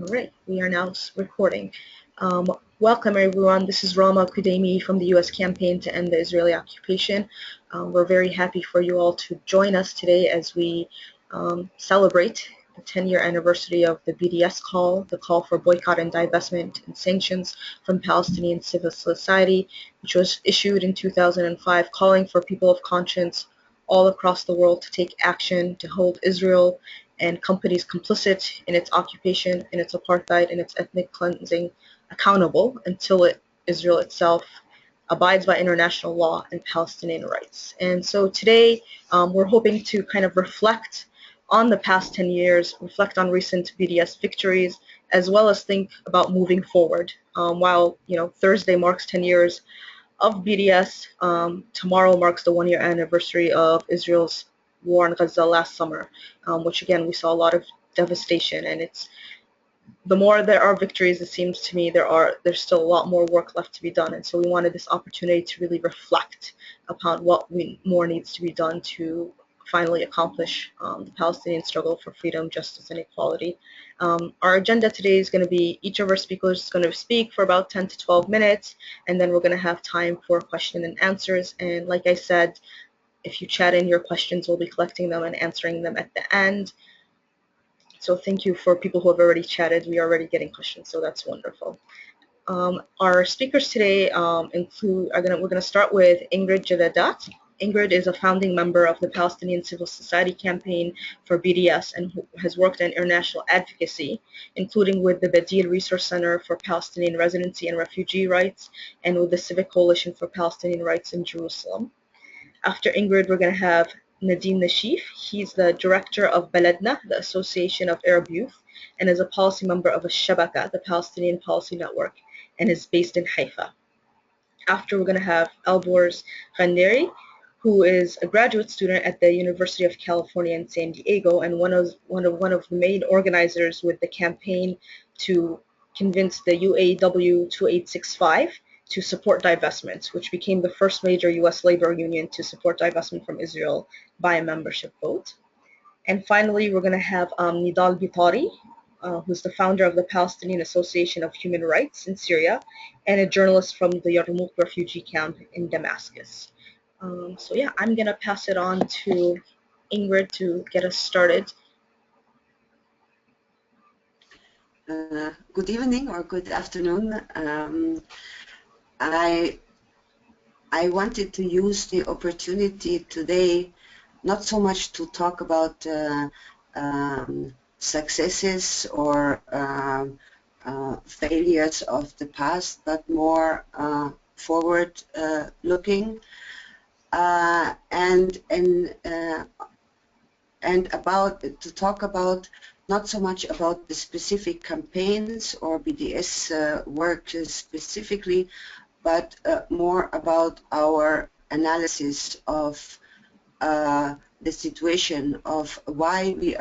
All right, we are now recording. Welcome everyone. This is Rama Kudemi from the U.S. Campaign to End the Israeli Occupation. We're very happy for you all to join us today as we celebrate the 10-year anniversary of the BDS call, the call for boycott and divestment and sanctions from Palestinian civil society, which was issued in 2005, calling for people of conscience all across the world to take action to hold Israel and companies complicit in its occupation, in its apartheid, in its ethnic cleansing accountable until Israel itself abides by international law and Palestinian rights. And so today we're hoping to kind of reflect on the past 10 years, reflect on recent BDS victories, as well as think about moving forward. While Thursday marks 10 years of BDS, tomorrow marks the 1-year anniversary of Israel's war in Gaza last summer, which again we saw a lot of devastation, and the more there are victories, it seems to me there's still a lot more work left to be done, and so we wanted this opportunity to really reflect upon what more needs to be done to finally accomplish the Palestinian struggle for freedom, justice, and equality. Our agenda today is going to be each of our speakers is going to speak for about 10 to 12 minutes, and then we're going to have time for question and answers. And like I said, if you chat in your questions, we'll be collecting them and answering them at the end. So thank you for people who have already chatted. We are already getting questions, so that's wonderful. Our speakers today we're going to start with Ingrid Javadat. Ingrid is a founding member of the Palestinian Civil Society Campaign for BDS and who has worked in international advocacy, including with the Bds Resource Center for Palestinian Residency and Refugee Rights and with the Civic Coalition for Palestinian Rights in Jerusalem. After Ingrid, we're going to have Nadim Nashif. He's the director of Baladna, the Association of Arab Youth, and is a policy member of Shabaka, the Palestinian Policy Network, and is based in Haifa. After, we're going to have Alborz Ghanderi, who is a graduate student at the University of California in San Diego and one of the main organizers with the campaign to convince the UAW 2865 to support divestment, which became the first major U.S. labor union to support divestment from Israel by a membership vote. And finally, we're going to have Nidal Bitari, who's the founder of the Palestinian Association of Human Rights in Syria and a journalist from the Yarmouk refugee camp in Damascus. So yeah, I'm going to pass it on to Ingrid to get us started. Good evening or good afternoon. I wanted to use the opportunity today not so much to talk about successes or failures of the past, but more forward looking and to talk about not so much about the specific campaigns or BDS work specifically, but more about our analysis of the situation of why we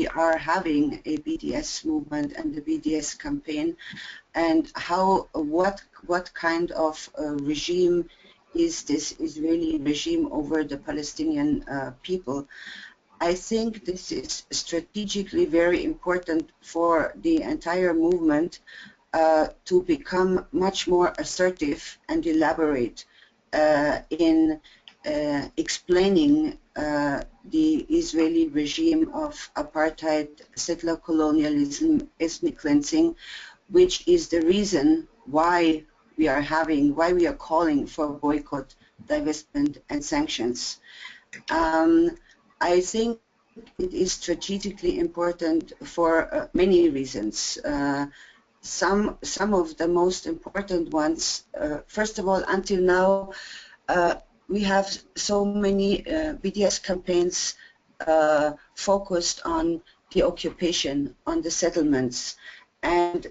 are having a BDS movement and the BDS campaign, and what kind of regime is this Israeli regime over the Palestinian people. I think this is strategically very important for the entire movement to become much more assertive and elaborate in explaining the Israeli regime of apartheid, settler colonialism, ethnic cleansing, which is the reason why we are calling for boycott, divestment, and sanctions. I think it is strategically important for many reasons. Some of the most important ones, first of all, until now, we have so many BDS campaigns focused on the occupation, on the settlements, and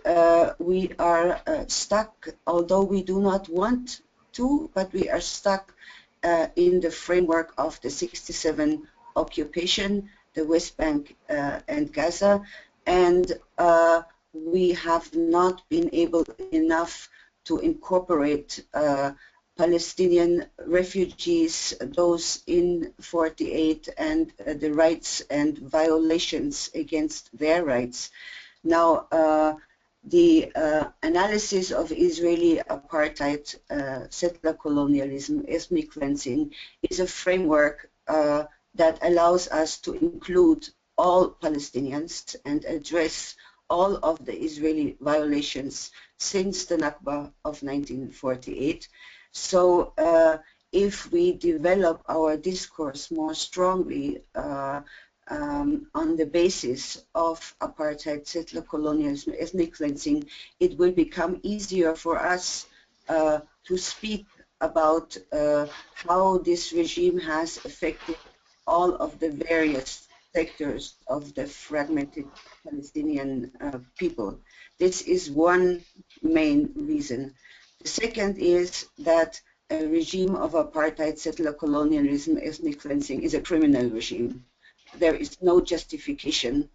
we are stuck, although we do not want to, but we are stuck in the framework of the 67 occupation, the West Bank and Gaza, and we have not been able enough to incorporate Palestinian refugees, those in 48, and the rights and violations against their rights. Now, the analysis of Israeli apartheid, settler colonialism, ethnic cleansing is a framework that allows us to include all Palestinians and address all of the Israeli violations since the Nakba of 1948. So if we develop our discourse more strongly on the basis of apartheid, settler colonialism, ethnic cleansing, it will become easier for us to speak about how this regime has affected all of the various sectors of the fragmented Palestinian people. This is one main reason. The second is that a regime of apartheid, settler colonialism, ethnic cleansing is a criminal regime. There is no justification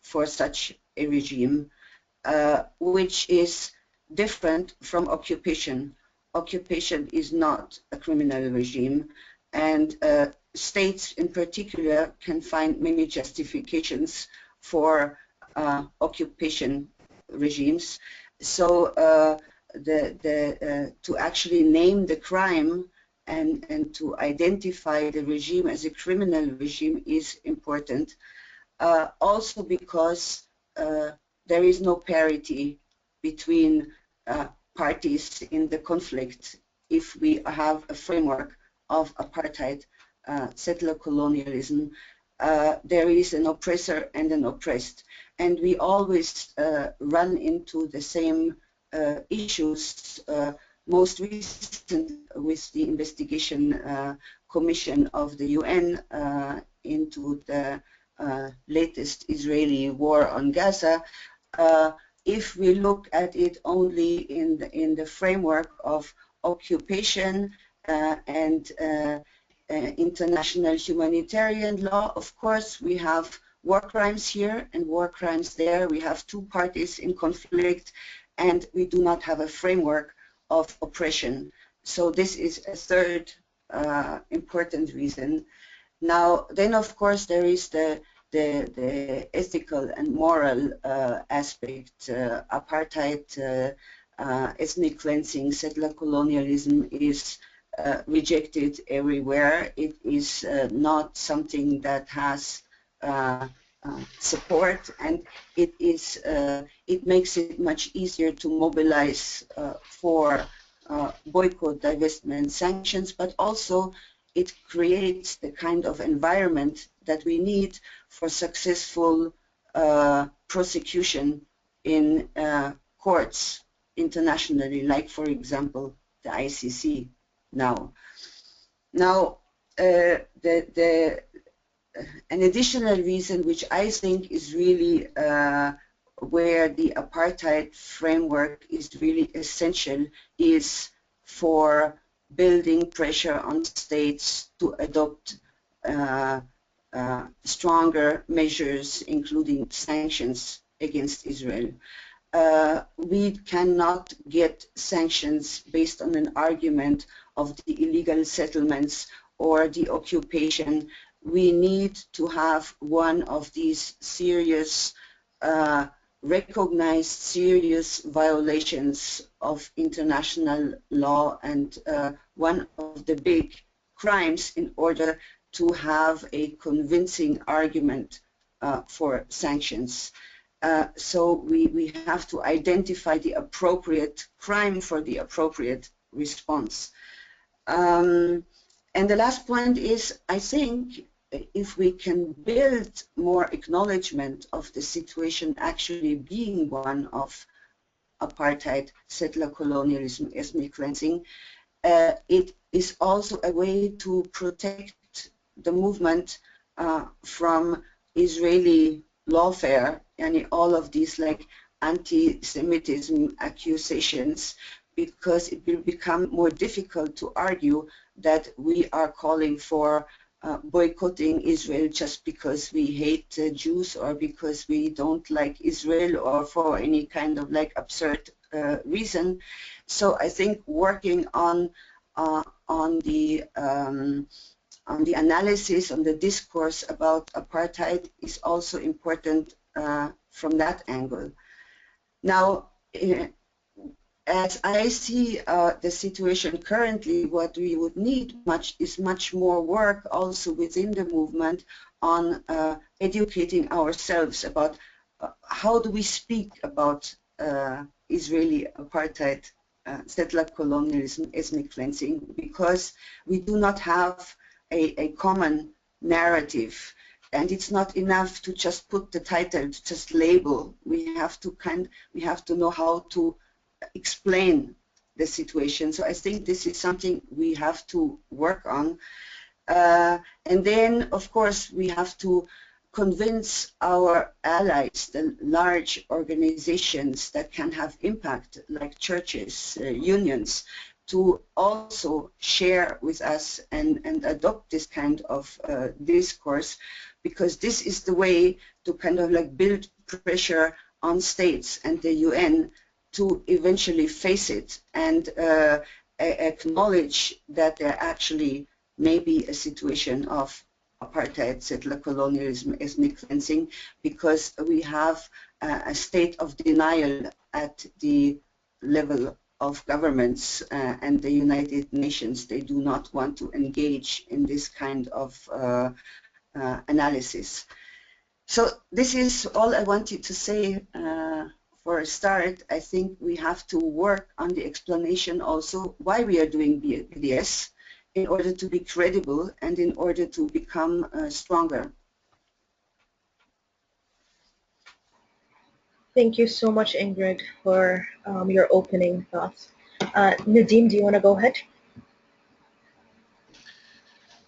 for such a regime, which is different from occupation. Occupation is not a criminal regime, and states in particular can find many justifications for occupation regimes. So to actually name the crime and to identify the regime as a criminal regime is important, also because there is no parity between parties in the conflict if we have a framework of apartheid, settler colonialism. There is an oppressor and an oppressed, and we always run into the same issues, most recent with the investigation commission of the UN into the latest Israeli war on Gaza. If we look at it only in the framework of occupation and international humanitarian law, of course we have war crimes here and war crimes there. We have two parties in conflict, and we do not have a framework of oppression. So this is a third important reason. Now, then of course there is the ethical and moral aspect. Apartheid, ethnic cleansing, settler colonialism is rejected everywhere. It is not something that has support, and it makes it much easier to mobilize for boycott, divestment, sanctions, but also it creates the kind of environment that we need for successful prosecution in courts internationally, like for example the ICC now. Now, an additional reason which I think is really where the apartheid framework is really essential is for building pressure on states to adopt stronger measures, including sanctions against Israel. We cannot get sanctions based on an argument of the illegal settlements or the occupation. We need to have one of these serious, recognized serious violations of international law and one of the big crimes in order to have a convincing argument for sanctions. So we have to identify the appropriate crime for the appropriate response. And the last point is, I think if we can build more acknowledgement of the situation actually being one of apartheid, settler colonialism, ethnic cleansing, it is also a way to protect the movement from Israeli lawfare and all of these like anti-Semitism accusations, because it will become more difficult to argue that we are calling for boycotting Israel just because we hate Jews or because we don't like Israel or for any kind of like absurd reason. So I think working on on the analysis, on the discourse about apartheid is also important from that angle. Now, as I see the situation currently, what we would need is much more work also within the movement on educating ourselves about how do we speak about Israeli apartheid, settler colonialism, ethnic cleansing, because we do not have a common narrative. And it's not enough to just put the title, to just label. We have to know how to explain the situation. So I think this is something we have to work on. And then, of course, we have to convince our allies, the large organizations that can have impact, like churches, unions, to also share with us and adopt this kind of discourse, because this is the way to kind of like build pressure on states and the UN to eventually face it and acknowledge that there actually may be a situation of apartheid, settler colonialism, ethnic cleansing, because we have a state of denial at the level of governments and the United Nations. They do not want to engage in this kind of analysis. So this is all I wanted to say for a start. I think we have to work on the explanation also why we are doing BDS in order to be credible and in order to become stronger. Thank you so much, Ingrid, for your opening thoughts. Nadim, do you want to go ahead?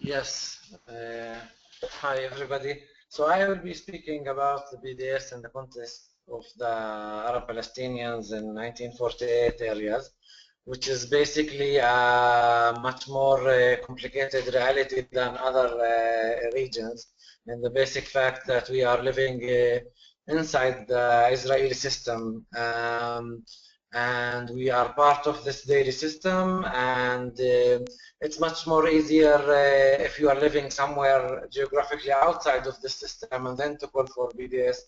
Yes. Hi, everybody. So I will be speaking about the BDS in the context of the Arab Palestinians in 1948 areas, which is basically a much more complicated reality than other regions, and the basic fact that we are living inside the Israeli system, and we are part of this daily system, and it's much more easier if you are living somewhere geographically outside of the system and then to call for BDS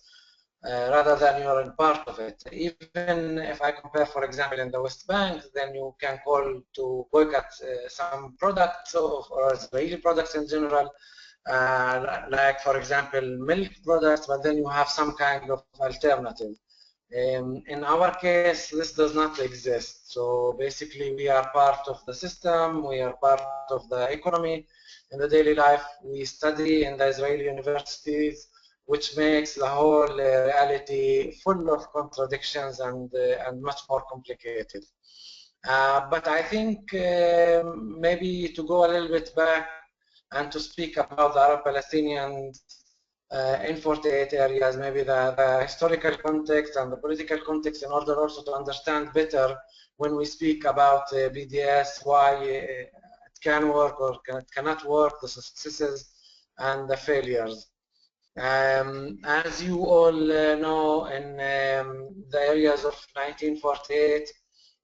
rather than you are in part of it. Even if I compare, for example, in the West Bank, then you can call to boycott some products or Israeli products in general, like, for example, milk products, but then you have some kind of alternative. In our case, this does not exist. So basically, we are part of the system, we are part of the economy. In the daily life, we study in the Israeli universities, which makes the whole reality full of contradictions and much more complicated. But I think maybe to go a little bit back and to speak about the Arab Palestinians in 48 areas, maybe the historical context and the political context, in order also to understand better when we speak about BDS, why it can work or cannot work, the successes and the failures. As you all know, in the areas of 1948,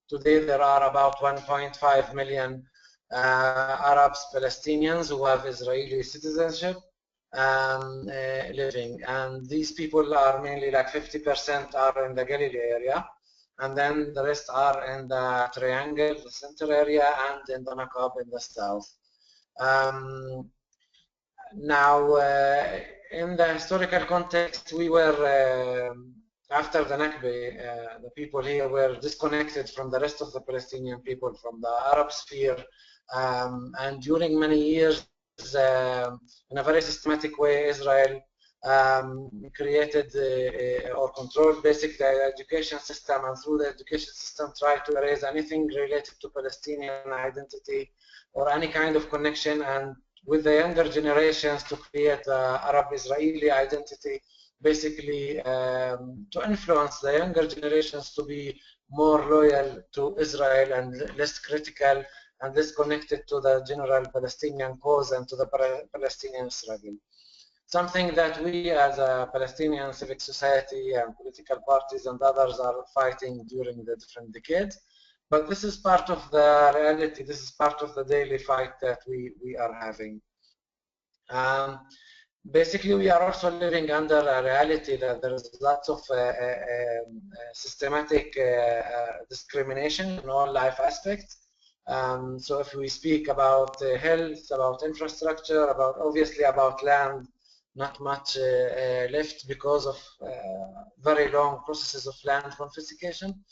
today there are about 1.5 million Arabs, Palestinians who have Israeli citizenship. Living, and these people are mainly like 50% are in the Galilee area, and then the rest are in the Triangle, the center area, and in the Naqab in the south. Now, in the historical context, we were after the Nakba, the people here were disconnected from the rest of the Palestinian people, from the Arab sphere, and during many years, in a very systematic way, Israel created or controlled basically the education system, and through the education system tried to erase anything related to Palestinian identity or any kind of connection, and with the younger generations to create the Arab-Israeli identity, basically to influence the younger generations to be more loyal to Israel and less critical and less connected to the general Palestinian cause and to the Palestinian struggle. Something that we as a Palestinian civic society and political parties and others are fighting during the different decades. But this is part of the reality. This is part of the daily fight that we are having. Basically, we are also living under a reality that there is lots of systematic discrimination in all life aspects. So if we speak about health, about infrastructure, about obviously about land, not much left because of very long processes of land confiscation.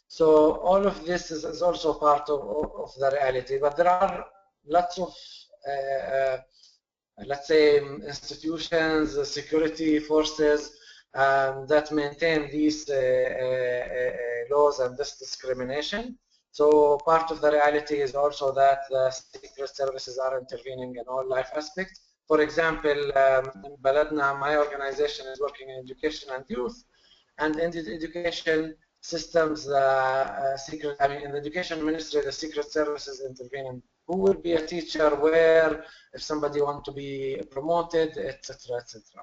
So all of this is also part of the reality, but there are lots of let's say institutions, security forces that maintain these laws and this discrimination. So part of the reality is also that the secret services are intervening in all life aspects. For example, in Baladna, my organization is working in education and youth, and in the education systems, in the education ministry, the secret services intervene. Who will be a teacher, where, if somebody wants to be promoted, etc., etc.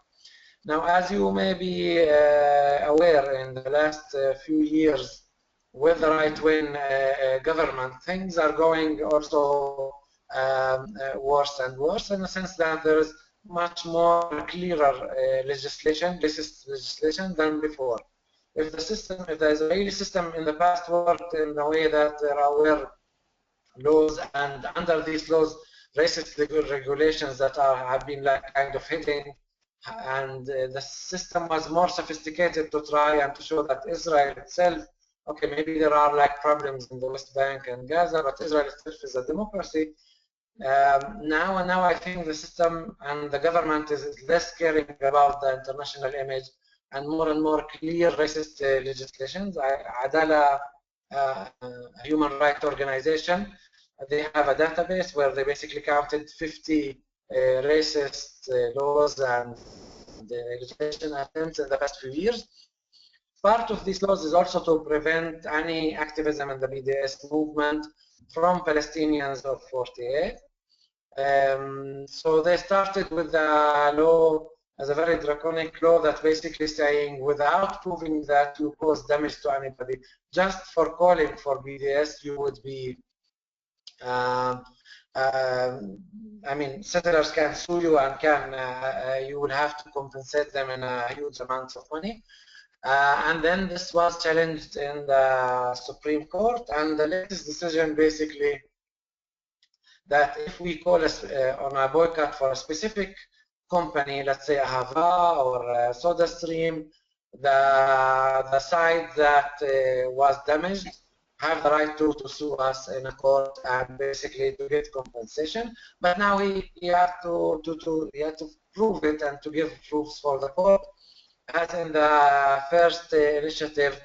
Now, as you may be aware, in the last few years, with the right-wing government, things are going also worse and worse, in the sense that there is much more clearer legislation, racist legislation, than before. If the Israeli system in the past worked in a way that there were laws, and under these laws, racist regulations that have been like kind of hidden, and the system was more sophisticated to try and to show that Israel itself, okay, maybe there are like problems in the West Bank and Gaza, but Israel itself is a democracy. Now I think the system and the government is less caring about the international image and more clear racist legislations. Adala, a human rights organization, they have a database where they basically counted 50 racist laws and legislation attempts in the past few years. Part of these laws is also to prevent any activism in the BDS movement from Palestinians of 48. So they started with a law as a very draconic law that basically saying, without proving that you cause damage to anybody, just for calling for BDS, you would be I mean, settlers can sue you and you will have to compensate them in a huge amounts of money. And then this was challenged in the Supreme Court, and the latest decision basically that if we call on a boycott for a specific company, let's say Ahava or SodaStream, the side that was damaged have the right to sue us in a court and basically to get compensation. But now he had to prove it and to give proofs for the court. As in the first initiative,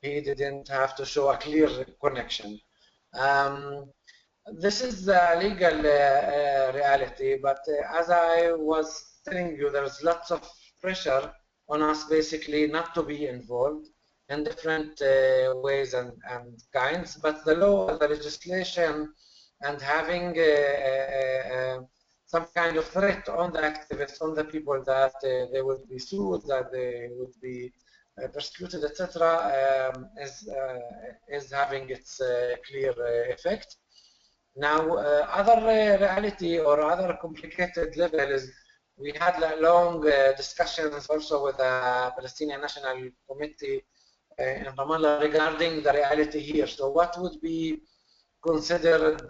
he didn't have to show a clear connection. This is the legal reality, but as I was telling you, there's lots of pressure on us basically not to be involved in different ways and kinds, but the law, the legislation, and having some kind of threat on the activists, on the people that they would be sued, that they would be persecuted, etc., is having its clear effect. Now, other reality or other complicated level is we had long discussions also with the Palestinian National Committee in Ramallah regarding the reality here. So what would be considered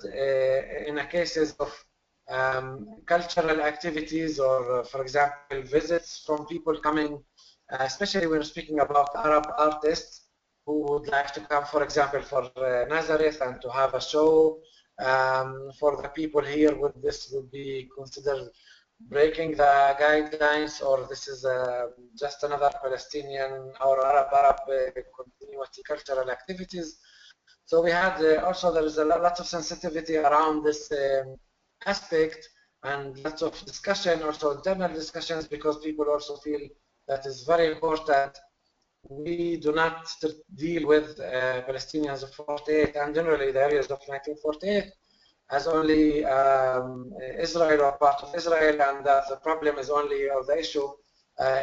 in a cases of cultural activities or, for example, visits from people coming, especially when we're speaking about Arab artists who would like to come, for example, for Nazareth and to have a show. For the people here, this would be considered breaking the guidelines, or this is just another Palestinian or Arab continuity cultural activities. So we had also there is a lot of sensitivity around this aspect and lots of discussion, also internal discussions, because people also feel that is very important. We do not deal with Palestinians of 48 and generally the areas of 1948 as only Israel or part of Israel, and that the problem is only, or the issue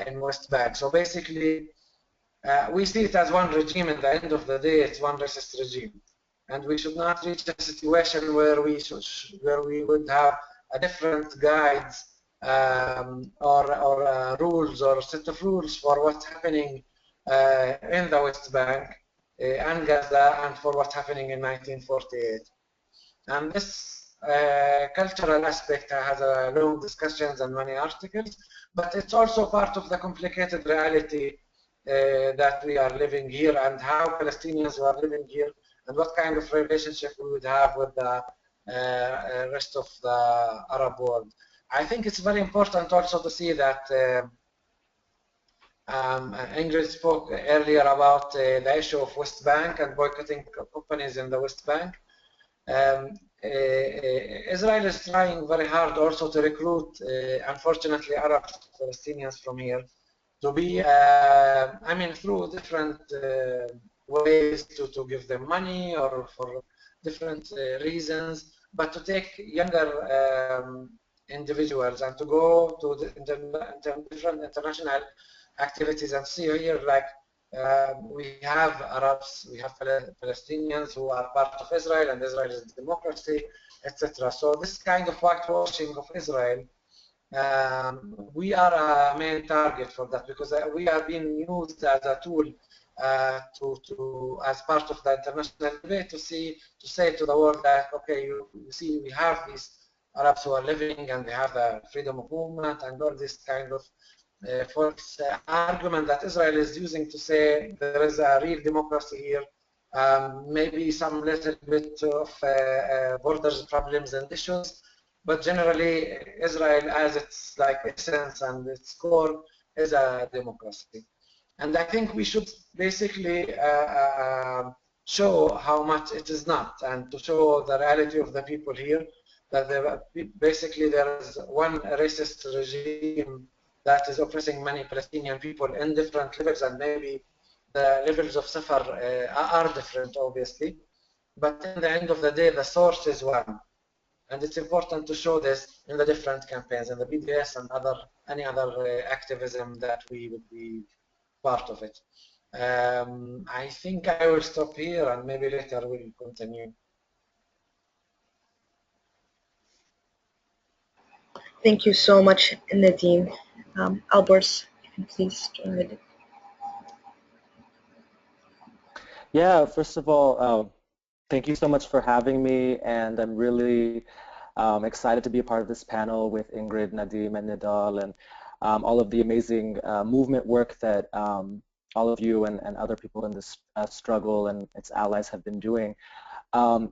in West Bank. So basically, we see it as one regime. In the end of the day, it's one racist regime, and we should not reach a situation where we would have a different guides or rules or set of rules for what's happening in the West Bank and Gaza, and for what's happening in 1948. And this cultural aspect has long discussions and many articles, but it's also part of the complicated reality that we are living here, and how Palestinians who are living here, and what kind of relationship we would have with the rest of the Arab world. I think it's very important also to see that Ingrid spoke earlier about the issue of West Bank and boycotting companies in the West Bank. Israel is trying very hard also to recruit, unfortunately, Arab Palestinians from here to be, I mean, through different ways to give them money or for different reasons, but to take younger individuals and to go to the different international activities and see here, like, we have Arabs, we have Palestinians who are part of Israel, and Israel is a democracy, etc. So this kind of whitewashing of Israel, we are a main target for that, because we are being used as a tool as part of the international debate to say to the world that, okay, you see, we have these Arabs who are living and they have the freedom of movement and all this kind of false argument that Israel is using to say there is a real democracy here. Maybe some little bit of borders problems and issues, but generally Israel, as its like essence and its core, is a democracy. And I think we should basically show how much it is not, and to show the reality of the people here, that basically there is one racist regime that is oppressing many Palestinian people in different levels, and maybe the levels of suffer are different, obviously. But in the end of the day, the source is one. And it's important to show this in the different campaigns, in the BDS and any other activism that we would be part of it. I think I will stop here, and maybe later we'll continue. Thank you so much, Nadine. Albers, you can please join the. Yeah, first of all, thank you so much for having me, and I'm really excited to be a part of this panel with Ingrid, Nadim, and Nidal, and all of the amazing movement work that all of you and other people in this struggle and its allies have been doing.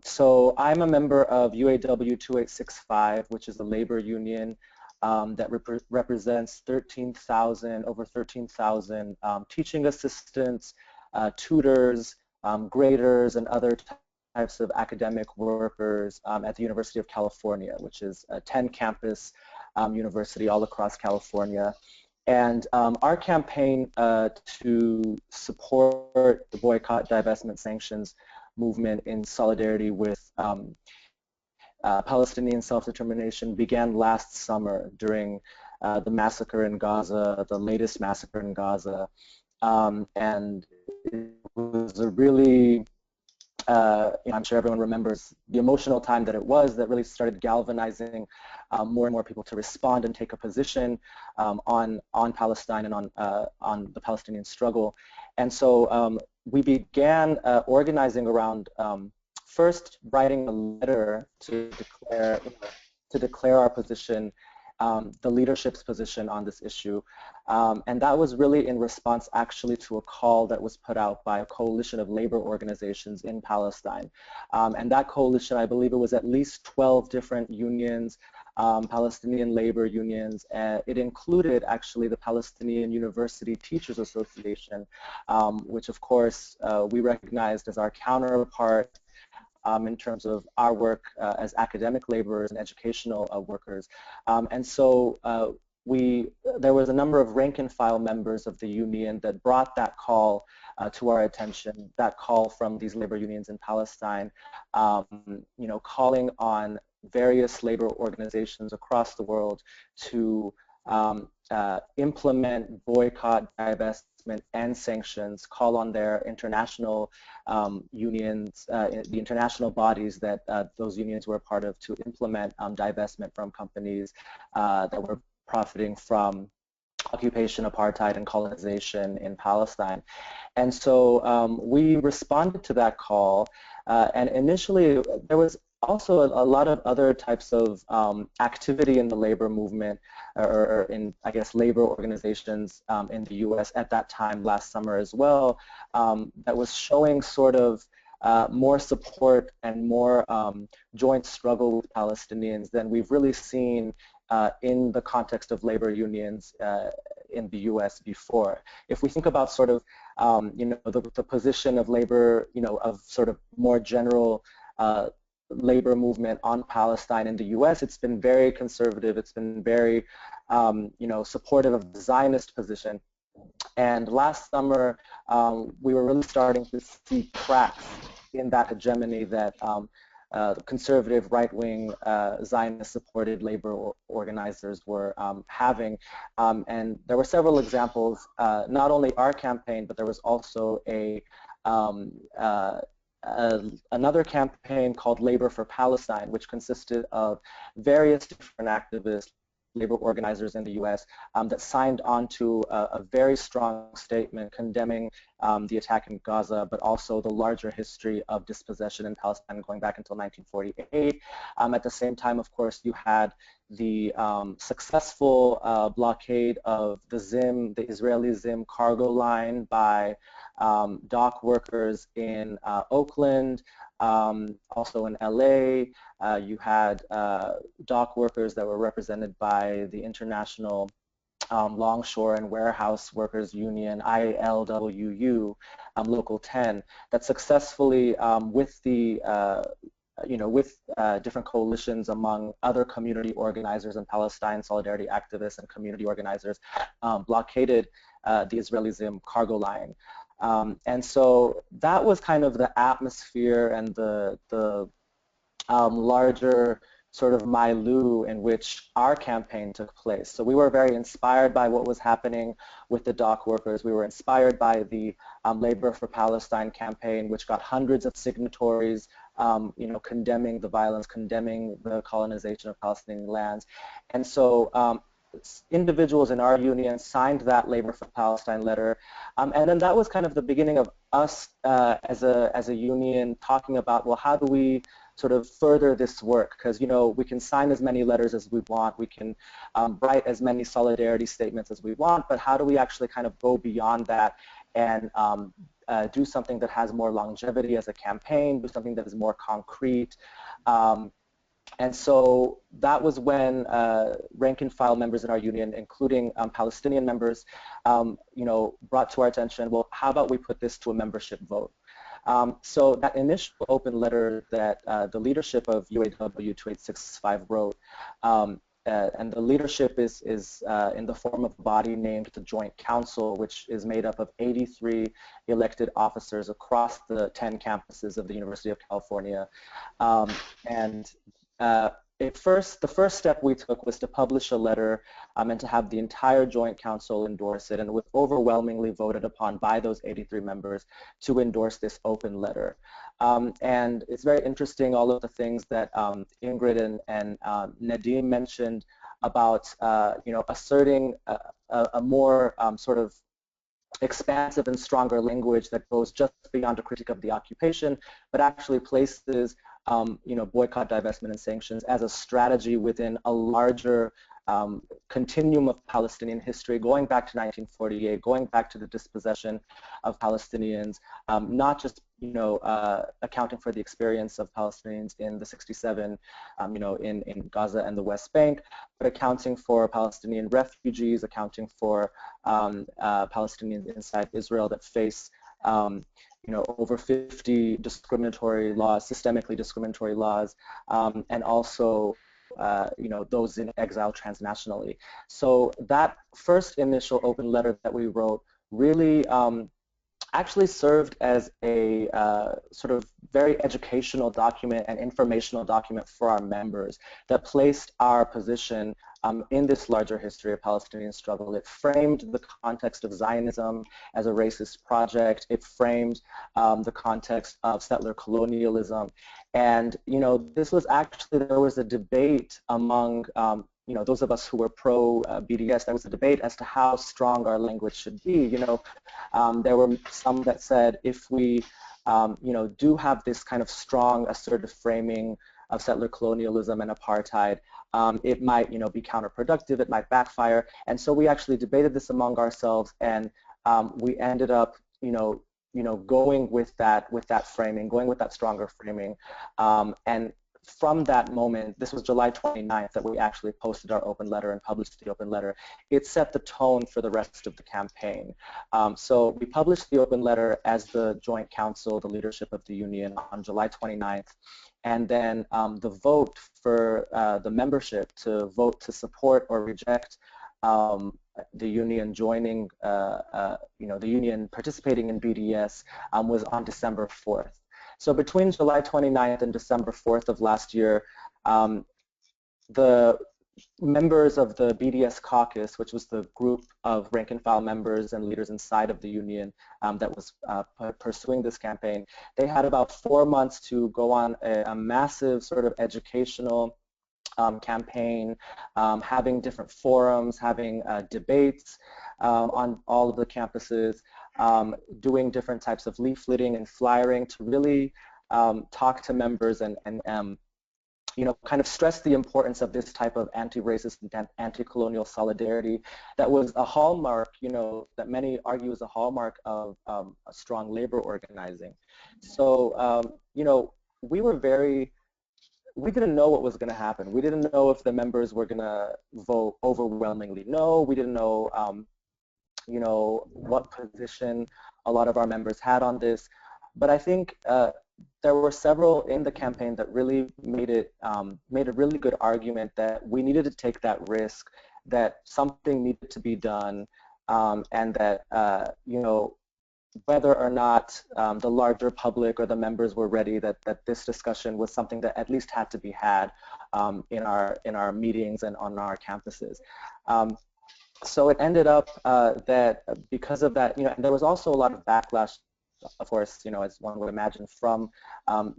So I'm a member of UAW 2865, which is a labor union that represents over 13,000 teaching assistants, tutors, graders, and other types of academic workers at the University of California, which is a 10-campus university all across California. And our campaign to support the boycott, divestment, sanctions movement in solidarity with Palestinian self-determination began last summer during the massacre in Gaza, the latest massacre in Gaza. And it was a really, I'm sure everyone remembers the emotional time that it was, that really started galvanizing more and more people to respond and take a position on Palestine and on the Palestinian struggle. And so we began organizing around first writing a letter to declare our position, the leadership's position on this issue. And that was really in response actually to a call that was put out by a coalition of labor organizations in Palestine. And that coalition, I believe it was at least 12 different unions, Palestinian labor unions. It included actually the Palestinian University Teachers Association, which of course we recognized as our counterpart in terms of our work as academic laborers and educational workers. And so there was a number of rank and file members of the union that brought that call to our attention, that call from these labor unions in Palestine, calling on various labor organizations across the world to implement boycott, divestment, and sanctions, call on their international unions, the international bodies that those unions were a part of, to implement divestment from companies that were profiting from occupation, apartheid, and colonization in Palestine. And so we responded to that call, and initially there was also a lot of other types of activity in the labor movement, or in, I guess, labor organizations in the U.S. at that time last summer as well, that was showing sort of more support and more joint struggle with Palestinians than we've really seen in the context of labor unions in the U.S. before. If we think about sort of, the position of labor, of sort of more general labor movement on Palestine in the U.S., it's been very conservative. It's been very, supportive of the Zionist position. And last summer, we were really starting to see cracks in that hegemony that conservative, right-wing, Zionist-supported labor organizers were having. And there were several examples, not only our campaign, but there was also another campaign called Labor for Palestine, which consisted of various different activists, labor organizers in the U.S. That signed on to a very strong statement condemning the attack in Gaza, but also the larger history of dispossession in Palestine going back until 1948. At the same time, of course, you had the successful blockade of the Israeli Zim cargo line by dock workers in Oakland, also in LA. You had dock workers that were represented by the International Longshore and Warehouse Workers Union, ILWU, Local 10, that successfully, with the different coalitions among other community organizers and Palestine solidarity activists and community organizers, blockaded the Israeli Zim cargo line. And so that was kind of the atmosphere and the larger sort of milieu in which our campaign took place. So we were very inspired by what was happening with the dock workers. We were inspired by the Labor for Palestine campaign, which got hundreds of signatories, condemning the violence, condemning the colonization of Palestinian lands. And so individuals in our union signed that Labor for Palestine letter, and then that was kind of the beginning of us as a union talking about, well, how do we sort of further this work? Because we can sign as many letters as we want, we can write as many solidarity statements as we want, but how do we actually kind of go beyond that and do something that has more longevity as a campaign, do something that is more concrete? And so that was when rank and file members in our union, including Palestinian members, brought to our attention, well, how about we put this to a membership vote? So that initial open letter that the leadership of UAW 2865 wrote, and the leadership is in the form of a body named the Joint Council, which is made up of 83 elected officers across the 10 campuses of the University of California. The first step we took was to publish a letter and to have the entire Joint Council endorse it, and it was overwhelmingly voted upon by those 83 members to endorse this open letter. And it's very interesting, all of the things that Ingrid and Nadim mentioned about asserting a more sort of expansive and stronger language that goes just beyond a critique of the occupation, but actually places boycott, divestment, and sanctions as a strategy within a larger continuum of Palestinian history, going back to 1948, going back to the dispossession of Palestinians, not just accounting for the experience of Palestinians in the 67, in Gaza and the West Bank, but accounting for Palestinian refugees, accounting for Palestinians inside Israel that face over 50 discriminatory laws, systemically discriminatory laws, and also those in exile transnationally. So that first initial open letter that we wrote really actually served as a sort of very educational document and informational document for our members that placed our position in this larger history of Palestinian struggle. It framed the context of Zionism as a racist project. It framed the context of settler colonialism. And, this was actually, there was a debate among, those of us who were pro-BDS, there was a debate as to how strong our language should be. There were some that said if we, do have this kind of strong assertive framing of settler colonialism and apartheid, it might, be counterproductive, it might backfire. And so we actually debated this among ourselves, and we ended up, going with that framing, going with that stronger framing. And from that moment, this was July 29th that we actually posted our open letter and published the open letter. It set the tone for the rest of the campaign. So we published the open letter as the Joint Council, the leadership of the union, on July 29th. And then the vote for the membership to vote to support or reject the union joining, the union participating in BDS was on December 4th. So between July 29th and December 4th of last year, the members of the Bds Caucus, which was the group of rank and file members and leaders inside of the union that was pursuing this campaign, they had about 4 months to go on a massive sort of educational campaign, having different forums, having debates on all of the campuses, doing different types of leafleting and flyering to really talk to members and kind of stress the importance of this type of anti-racist and anti-colonial solidarity that was a hallmark, that many argue is a hallmark of a strong labor organizing. So, we didn't know what was going to happen. We didn't know if the members were going to vote overwhelmingly no. We didn't know, what position a lot of our members had on this. But I think there were several in the campaign that really made a really good argument that we needed to take that risk, that something needed to be done, and that whether or not the larger public or the members were ready, that this discussion was something that at least had to be had in our meetings and on our campuses. So it ended up that because of that, there was also a lot of backlash, of course, as one would imagine, from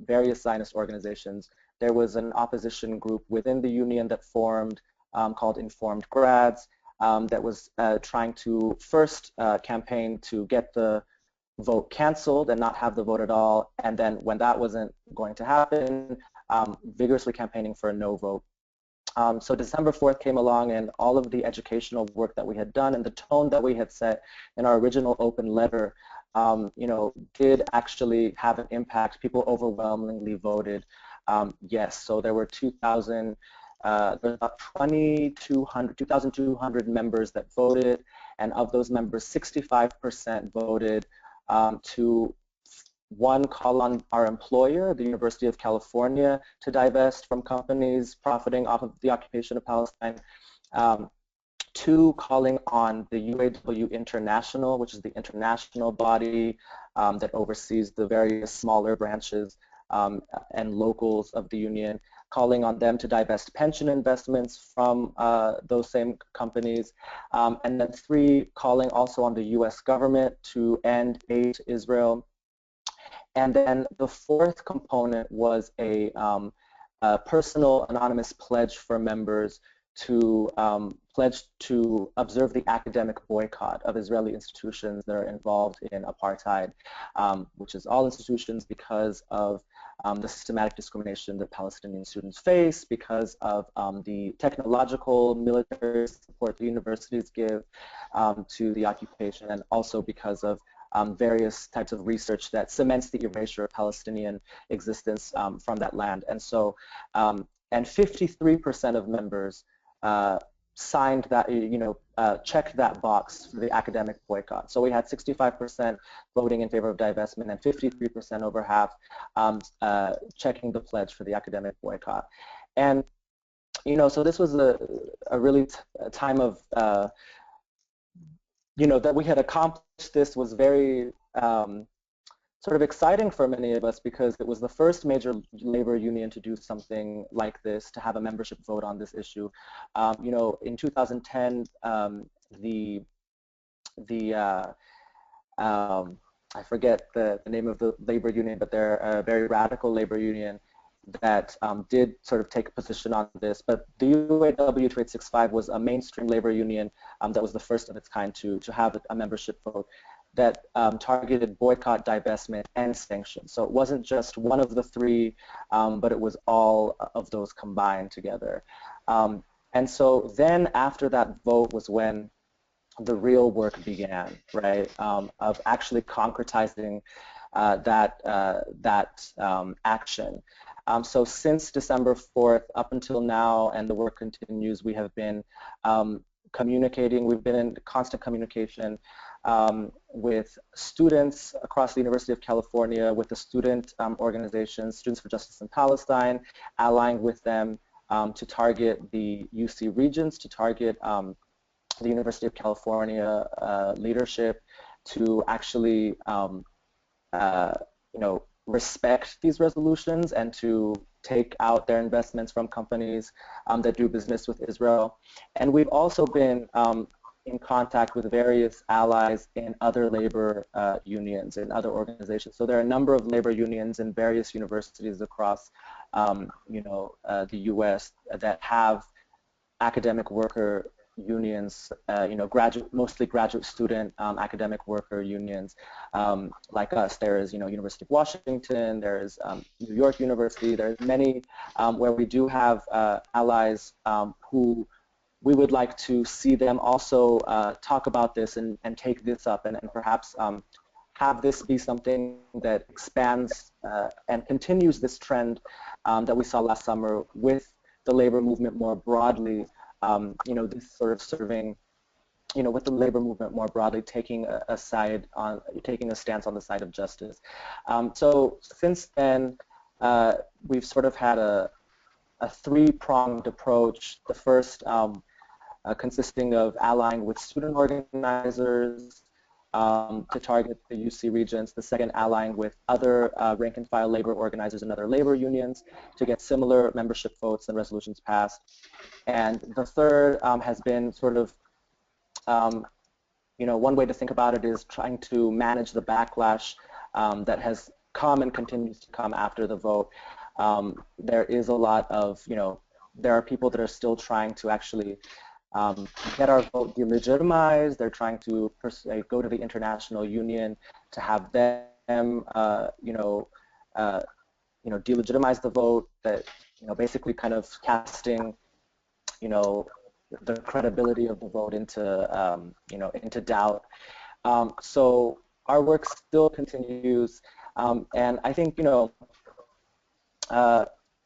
various Zionist organizations. There was an opposition group within the union that formed called Informed Grads that was trying to first campaign to get the vote canceled and not have the vote at all, and then when that wasn't going to happen, vigorously campaigning for a no vote. So December 4th came along, and all of the educational work that we had done and the tone that we had set in our original open letter, did actually have an impact. People overwhelmingly voted yes. So there were 2,000, there's about 2,200 members that voted, and of those members, 65% voted to, one, call on our employer, the University of California, to divest from companies profiting off of the occupation of Palestine. Two, calling on the UAW International, which is the international body that oversees the various smaller branches and locals of the union, calling on them to divest pension investments from those same companies. And then three, calling also on the US government to end aid to Israel. And then the fourth component was a personal anonymous pledge for members to pledge to observe the academic boycott of Israeli institutions that are involved in apartheid, which is all institutions because of the systematic discrimination that Palestinian students face, because of the technological, military support the universities give to the occupation, and also because of various types of research that cements the erasure of Palestinian existence from that land. And so, and 53% of members signed that, checked that box for the academic boycott. So we had 65% voting in favor of divestment and 53%, over half, checking the pledge for the academic boycott. And, so this was a really time of, that we had accomplished this was very sort of exciting for many of us because it was the first major labor union to do something like this, to have a membership vote on this issue. You know, in 2010, the I forget the name of the labor union, but they're a very radical labor union that did sort of take a position on this. But the UAW 2865 was a mainstream labor union that was the first of its kind to have a membership vote that targeted boycott, divestment, and sanctions. So it wasn't just one of the three, but it was all of those combined together. And so then after that vote was when the real work began, right, of actually concretizing that action. So since December 4th up until now, and the work continues, we have been communicating, we've been in constant communication with students across the University of California, with the student organizations, Students for Justice in Palestine, allying with them to target the UC regions, to target the University of California leadership, to actually you know, respect these resolutions and to take out their investments from companies that do business with Israel. And we've also been in contact with various allies in other labor unions and other organizations. So there are a number of labor unions in various universities across you know, the U.S. that have academic worker unions, you know, mostly graduate student academic worker unions like us. There is, you know, University of Washington, there is New York University, there's many where we do have allies who we would like to see them also talk about this and take this up and perhaps have this be something that expands and continues this trend that we saw last summer with the labor movement more broadly. You know, this sort of serving, you know, with the labor movement more broadly, taking a stance on the side of justice. So since then, we've sort of had a three-pronged approach. The first consisting of allying with student organizers to target the UC regions. The second, allying with other rank-and-file labor organizers and other labor unions to get similar membership votes and resolutions passed. And the third has been sort of, you know, one way to think about it is trying to manage the backlash that has come and continues to come after the vote. There is a lot of, you know, there are people that are still trying to actually get our vote delegitimized. They're trying to go to the international union to have them, you know, delegitimize the vote. That, you know, basically kind of casting, you know, the credibility of the vote into, you know, into doubt. So our work still continues, and I think, you know,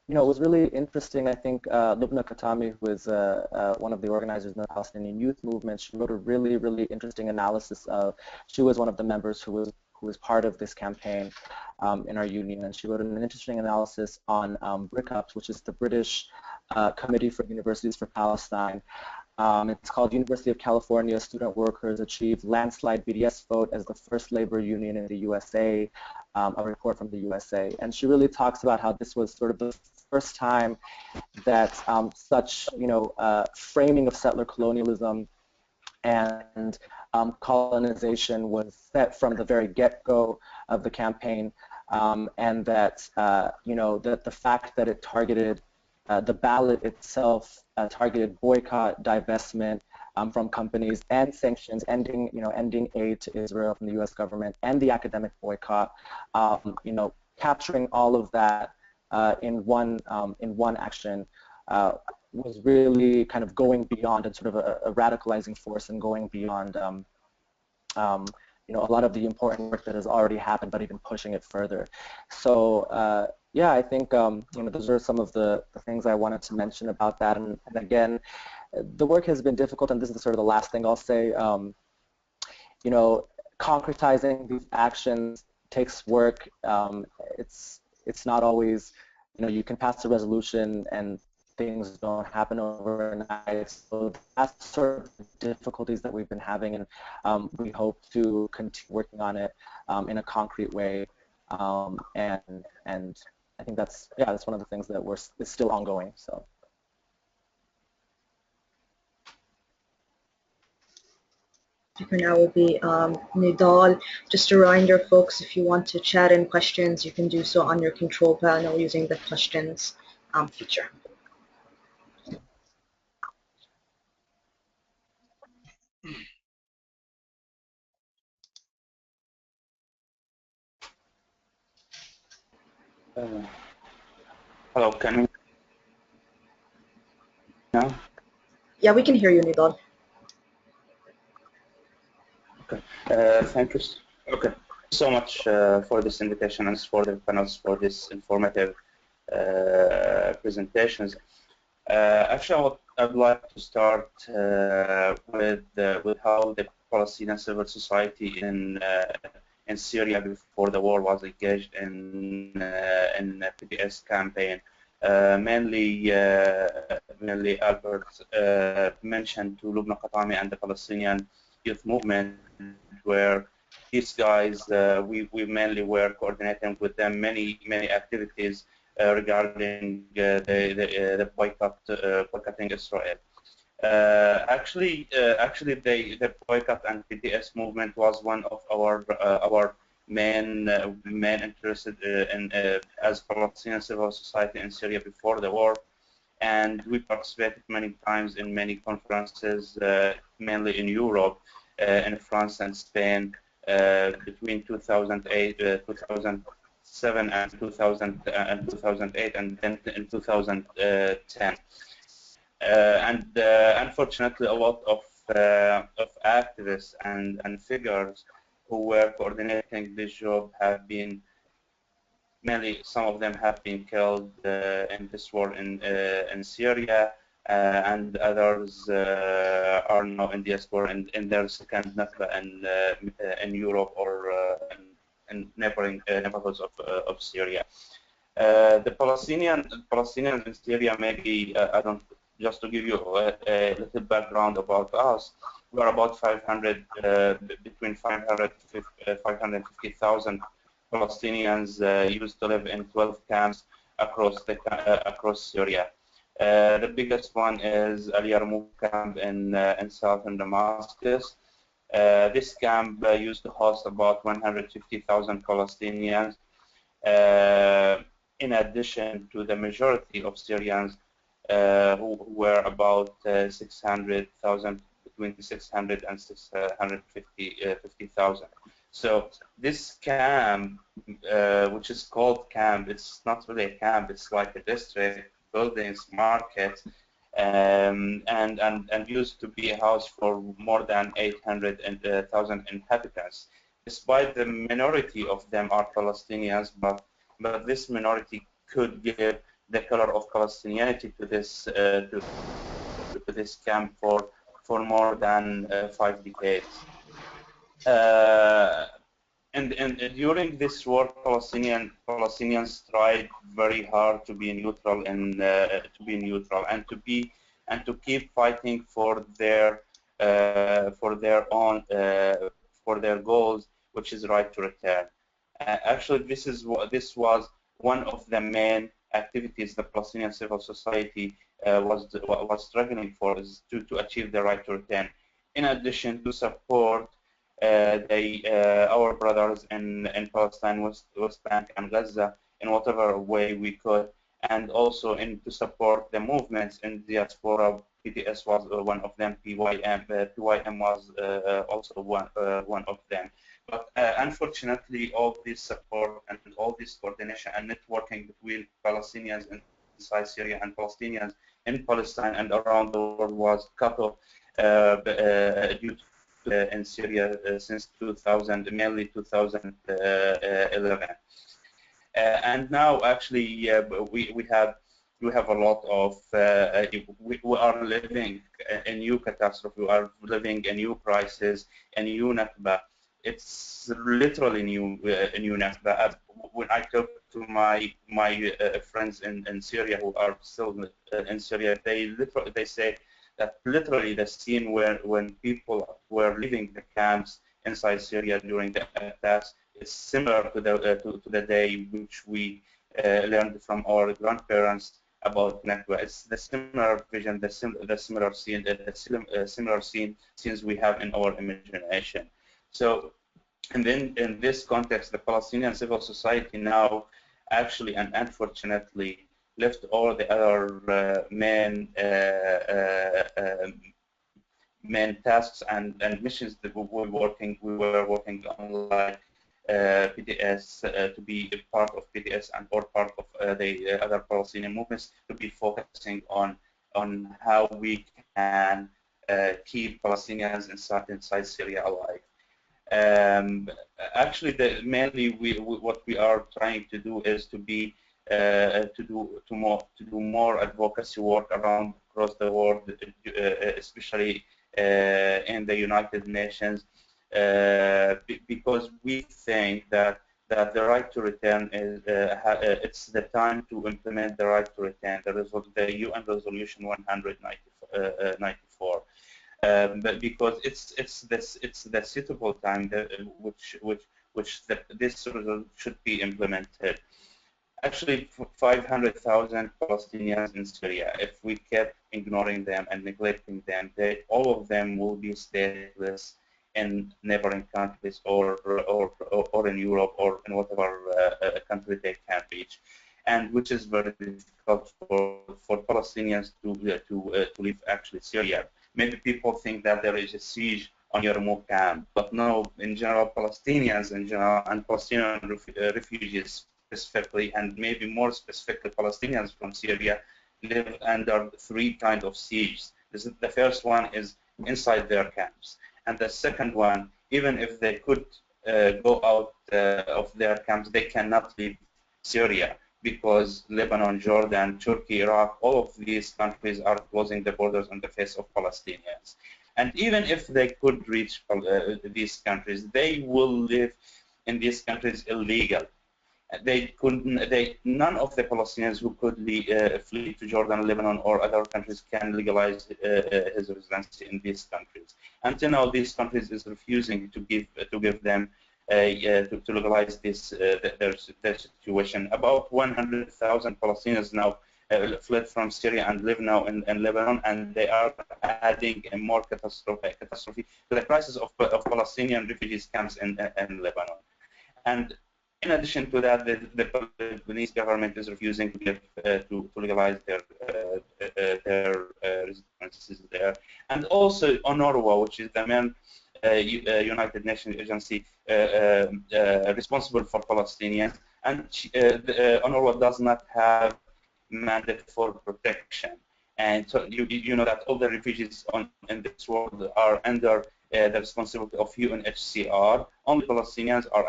it was really interesting. I think Lubna Khatami, who is one of the organizers in the Palestinian youth movement, she wrote a really, really interesting analysis of. She was one of the members who was part of this campaign in our union, and she wrote an interesting analysis on BRICUPS, which is the British Committee for Universities for Palestine. It's called University of California Student Workers Achieved Landslide BDS Vote as the First Labor Union in the USA, a report from the USA. And she really talks about how this was sort of the first time that such, you know, framing of settler colonialism and colonization was set from the very get-go of the campaign, and that, you know, that the fact that it targeted the ballot itself targeted boycott, divestment from companies, and sanctions, ending aid to Israel from the U.S. government, and the academic boycott. You know, capturing all of that in one action was really kind of going beyond, and sort of a radicalizing force, and going beyond, you know, a lot of the important work that has already happened, but even pushing it further. So. Yeah, I think you know, those are some of the things I wanted to mention about that. And again, the work has been difficult, and this is sort of the last thing I'll say. You know, concretizing these actions takes work. It's not always, you know, you can pass a resolution and things don't happen overnight. So that's sort of the difficulties that we've been having, and we hope to continue working on it in a concrete way. And I think that's one of the things that is still ongoing. So. Speaker now will be Nidal. Just a reminder, folks, if you want to chat in questions, you can do so on your control panel using the questions feature. Hello, can you now? Yeah, we can hear you, Nidal. Okay, thank you. Okay, so much for this invitation and for the panels for this informative presentations. Actually, I'd like to start with how the Palestinian civil society in Syria before the war was engaged in the Bds campaign. Mainly Albert mentioned to Lubna Qatami and the Palestinian youth movement, where these guys, we mainly were coordinating with them many activities regarding the boycotting Israel. Actually, the boycott and BDS movement was one of our main interested in as Palestinian civil society in Syria before the war, and we participated many times in many conferences, mainly in Europe, in France and Spain, between 2008, 2007 and 2008, and then in 2010. Unfortunately, a lot of activists and figures who were coordinating this job have been, mainly some of them have been killed in this war in Syria, and others are now in diaspora in their second Nakba in Europe or in neighboring neighborhoods of Syria. The Palestinians in Syria, maybe I don't. Just to give you a little background about us, we are about 500, between 550,000 Palestinians used to live in 12 camps across Syria. The biggest one is Al Yarmouk camp in southern Damascus. This camp used to host about 150,000 Palestinians, in addition to the majority of Syrians who were about 600,000, between 600 and 650,000. So this camp, which is called camp, it's not really a camp, it's like a district, buildings, markets, and used to be a house for more than 800,000 inhabitants. Despite the minority of them are Palestinians, but this minority could give the color of Palestinianity to this camp for more than 5 decades. And during this war, Palestinians tried very hard to be neutral and to keep fighting for their goals, which is right to return. Actually, this was one of the main activities the Palestinian civil society was struggling for, is to achieve the right to return. In addition to support our brothers in Palestine, West Bank and Gaza in whatever way we could, and also to support the movements in diaspora. PDS was one of them. PYM was also one of them. But unfortunately, all this support and all this coordination and networking between Palestinians inside Syria and Palestinians in Palestine and around the world was cut off due to in Syria since 2000, mainly 2011. And now, actually, we have a lot of we are living a new catastrophe. We are living a new crisis, a new Nakba. It's literally a new Nakba. When I talk to my friends in Syria who are still in Syria, they say that literally the scene when people were leaving the camps inside Syria during the attacks, it's similar to the day which we learned from our grandparents about Nakba. It's the similar vision, the similar scenes we have in our imagination. So, and then in this context, the Palestinian civil society now actually and unfortunately left all the other main tasks and missions that we were working on, like PDS, to be a part of PDS and or part of the other Palestinian movements, to be focusing on how we can keep Palestinians inside Syria alive. Actually, mainly what we are trying to do is to do more advocacy work around across the world, especially in the United Nations, because we think that the right to return is it's the time to implement the right to return, the UN Resolution 194. But because it's the suitable time this should be implemented. Actually, 500,000 Palestinians in Syria, if we kept ignoring them and neglecting them, all of them will be stateless in neighboring countries or in Europe or in whatever country they can reach, and which is very difficult for Palestinians to leave actually Syria. Maybe people think that there is a siege on Yarmouk camp, but no, in general, Palestinians in general and Palestinian refugees specifically, and maybe more specifically Palestinians from Syria, live under three kinds of sieges. The first one is inside their camps, and the second one, even if they could go out of their camps, they cannot leave Syria because Lebanon, Jordan, Turkey, Iraq, all of these countries are closing the borders in the face of Palestinians. And even if they could reach these countries, they will live in these countries illegal. None of the Palestinians who could flee to Jordan, Lebanon, or other countries can legalize his residency in these countries. Until now, these countries is refusing to give them to legalize their situation. About 100,000 Palestinians now fled from Syria and live now in Lebanon, and they are adding a more catastrophe to the crisis of Palestinian refugees camps in Lebanon. And in addition to that, the Lebanese government is refusing to legalize their residences there. And also UNRWA, which is the main United Nations agency responsible for Palestinians, and UNRWA does not have mandate for protection. And so you know that all the refugees in this world are under the responsibility of UNHCR. Only Palestinians are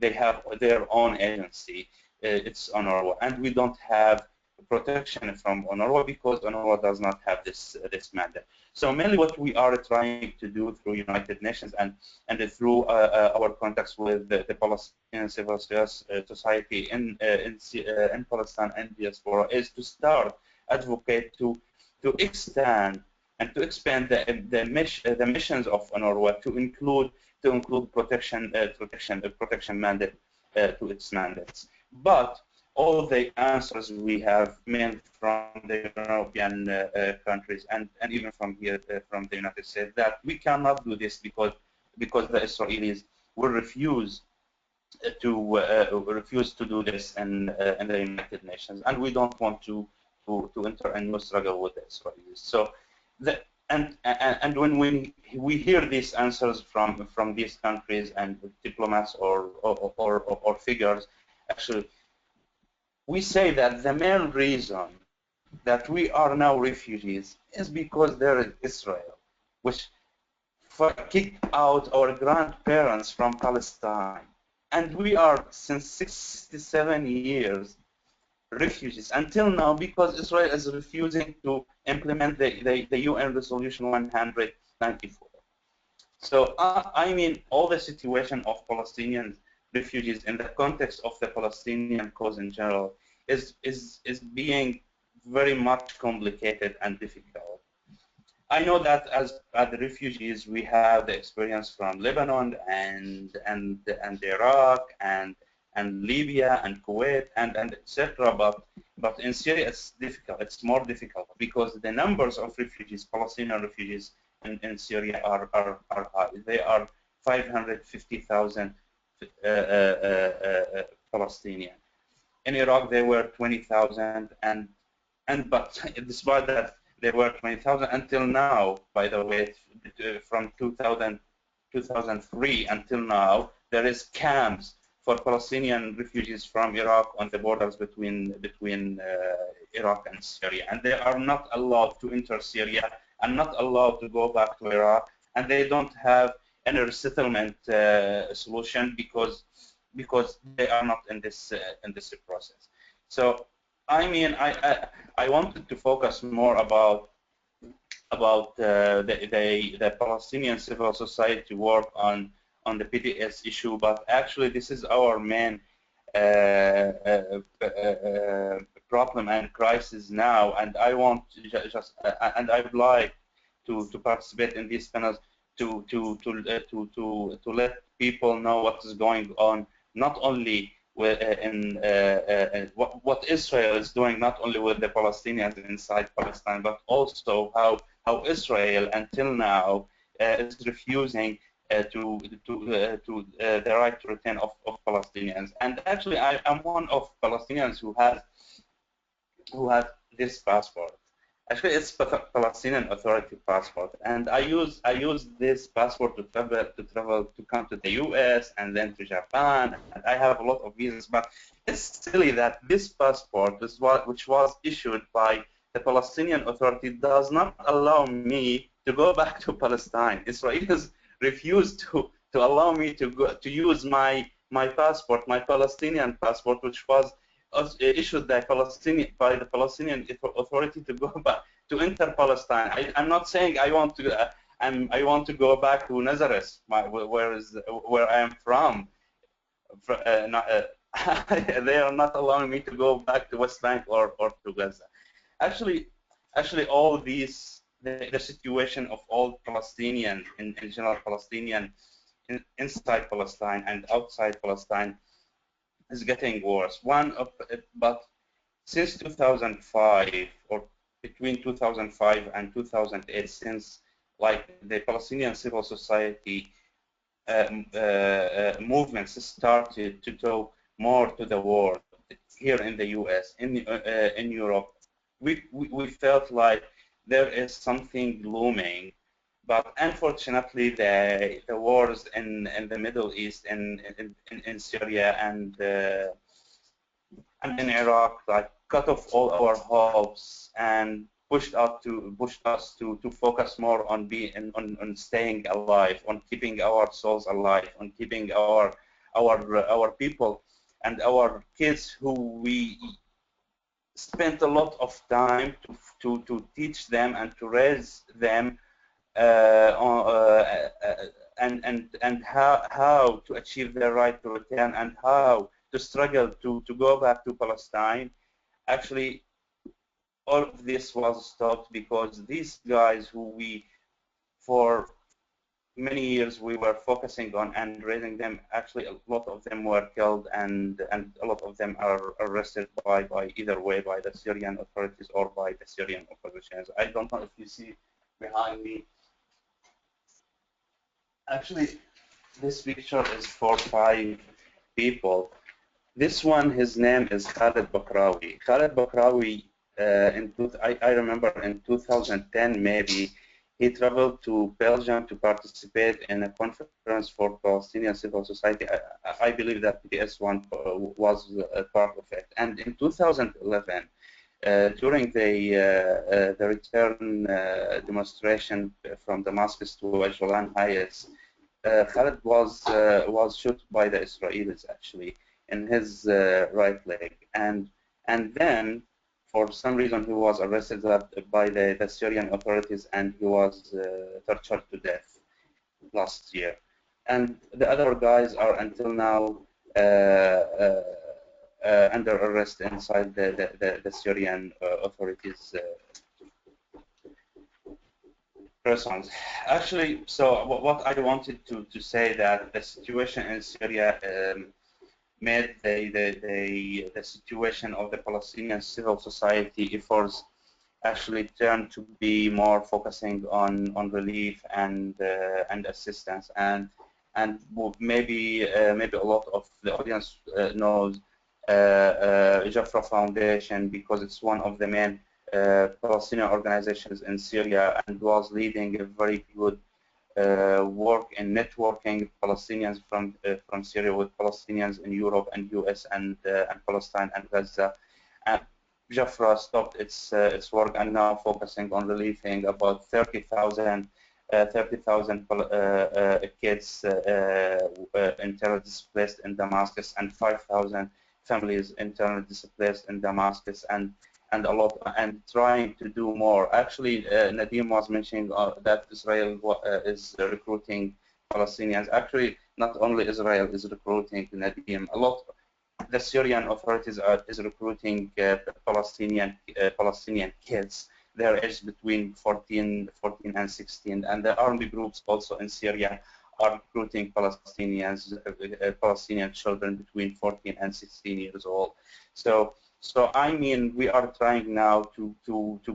they have their own agency. It's UNRWA, and we don't have protection from UNRWA because UNRWA does not have this mandate. So mainly what we are trying to do through United Nations and through our contacts with the Palestinian civil society in Palestine and diaspora is to start advocate to extend and to expand the missions of UNRWA to include protection mandate to its mandates. But all the answers we have, mainly from the European countries and even from here, from the United States, that we cannot do this because the Israelis will refuse to do this in the United Nations, and we don't want to enter a new struggle with the Israelis. So, and when we hear these answers from these countries and diplomats or figures, actually, we say that the main reason that we are now refugees is because there is Israel, which kicked out our grandparents from Palestine. And we are, since 67 years, refugees until now because Israel is refusing to implement the UN Resolution 194. So, I mean, all the situation of Palestinian refugees in the context of the Palestinian cause in general is being very much complicated and difficult. I know that as the refugees, we have the experience from Lebanon and Iraq and Libya and Kuwait and etc. But in Syria it's difficult. It's more difficult because the numbers of refugees, Palestinian refugees in Syria are high. They are 550,000 Palestinian. In Iraq they were 20,000 but despite that there were 20,000 until now. By the way, from 2003 until now, there is camps for Palestinian refugees from Iraq on the borders between Iraq and Syria, and they are not allowed to enter Syria and not allowed to go back to Iraq, and they don't have any resettlement solution because they are not in this process. So I mean, I wanted to focus more about the Palestinian civil society work on the BDS issue, but actually this is our main problem and crisis now, and I want and I would like to participate in these panels to let people know what is going on, not only what Israel is doing, not only with the Palestinians inside Palestine, but also how Israel until now is refusing the right to return of Palestinians. And actually, I'm one of Palestinians who has this passport. Actually, it's Palestinian Authority passport, and I use this passport to come to the U.S. and then to Japan, and I have a lot of visas. But it's silly that this passport, which was issued by the Palestinian Authority, does not allow me to go back to Palestine. Israelis refused to allow me to use my passport, my Palestinian passport, which was issued by the Palestinian Authority to go back to enter Palestine. I'm not saying I want to go back to Nazareth, where I am from. They are not allowing me to go back to West Bank or to Gaza. Actually, all these the situation of all Palestinians in general, Palestinian inside Palestine and outside Palestine is getting worse. But since 2005, or between 2005 and 2008, since like the Palestinian civil society movements started to talk more to the world here in the U.S., in Europe, we felt like there is something looming. But unfortunately, the wars in the Middle East, in Syria and in Iraq, like cut off all our hopes and pushed us to focus more on staying alive, on keeping our souls alive, on keeping our people and our kids, who we spent a lot of time to teach them and to raise them. And how to achieve their right to return, and how to struggle to go back to Palestine. Actually, all of this was stopped because these guys who for many years we were focusing on and raising them, actually a lot of them were killed, and a lot of them are arrested by either way by the Syrian authorities or by the Syrian oppositions. I don't know if you see behind me. Actually, this picture is for 5 people. This one, his name is Khaled Bakrawi. Khaled Bakrawi, I remember in 2010 maybe, he traveled to Belgium to participate in a conference for Palestinian civil society. I believe that BDS1 was a part of it. And in 2011, during the return demonstration from Damascus to Golan Heights, Khaled was shot by the Israelis, actually, in his right leg, and then for some reason he was arrested by the Syrian authorities, and he was tortured to death last year. And the other guys are until now under arrest inside the Syrian authorities persons. Actually, so what I wanted to say that the situation in Syria made the situation of the Palestinian civil society efforts actually turn to be more focusing on relief and assistance, and maybe a lot of the audience knows Jafra Foundation, because it's one of the main Palestinian organizations in Syria and was leading a very good work in networking Palestinians from Syria with Palestinians in Europe and US and Palestine and Gaza. And Jafra stopped its work and now focusing on relieving about 30,000 kids internally displaced in Damascus and 5,000 families internally displaced in Damascus, and a lot, and trying to do more. Actually, Nadim was mentioning that Israel is recruiting Palestinians. Actually, not only Israel is recruiting, Nadim, a lot. The Syrian authorities is recruiting Palestinian kids. They're aged between 14 and 16, and the army groups also in Syria are recruiting Palestinian children between 14 and 16 years old. So I mean, we are trying now to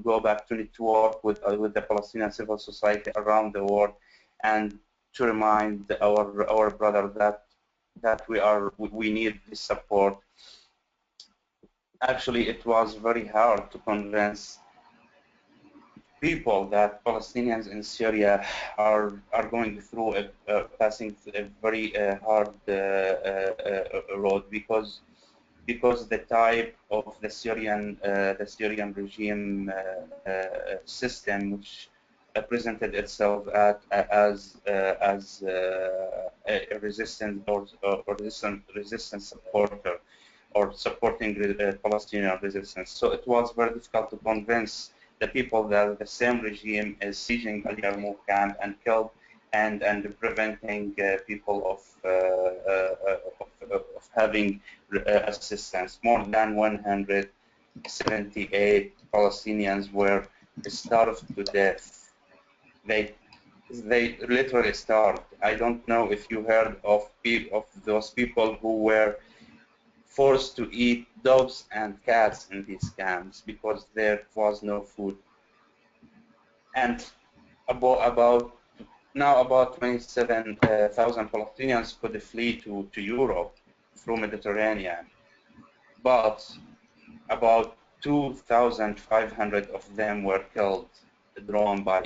go back to network with the Palestinian civil society around the world, and to remind our brother that we need this support. Actually, it was very hard to convince people that Palestinians in Syria are going through passing a very hard road, because the type of the Syrian regime system, which presented itself as a resistance or resistance supporter, or supporting Palestinian resistance. So it was very difficult to convince the people that the same regime is sieging Al Yarmouk camp and killed and preventing people of having assistance. More than 178 Palestinians were starved to death. They literally starved. I don't know if you heard of those people who were forced to eat dogs and cats in these camps because there was no food. And about 27,000 Palestinians could flee to Europe through Mediterranean, but about 2,500 of them were killed, drawn by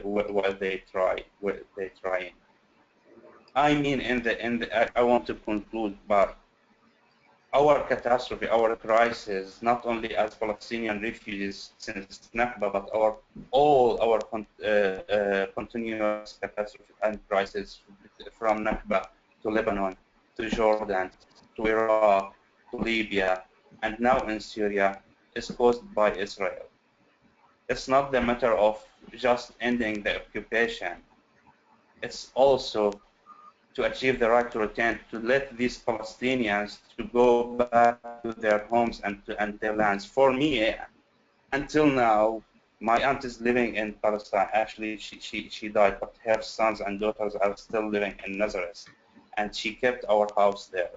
while they trying. I mean, I want to conclude, but our catastrophe, our crisis, not only as Palestinian refugees since Nakba, but all our continuous catastrophe and crisis from Nakba to Lebanon, to Jordan, to Iraq, to Libya, and now in Syria, is caused by Israel. It's not the matter of just ending the occupation. It's also to achieve the right to return, to let these Palestinians to go back to their homes and their lands. For me, until now, my aunt is living in Palestine. Actually, she died, but her sons and daughters are still living in Nazareth, and she kept our house there.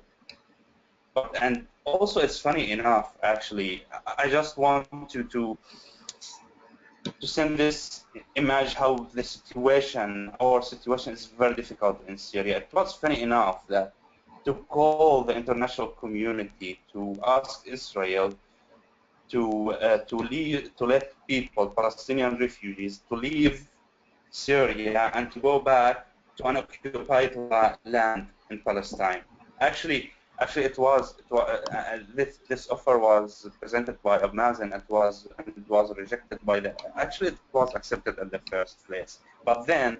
And also, it's funny enough, actually, I just want to send this image how the situation, our situation is very difficult in Syria. It was funny enough that to call the international community to ask Israel to let people, Palestinian refugees, to leave Syria and to go back to unoccupied land in Palestine. Actually, this offer was presented by Mazen. It was rejected by actually it was accepted in the first place, but then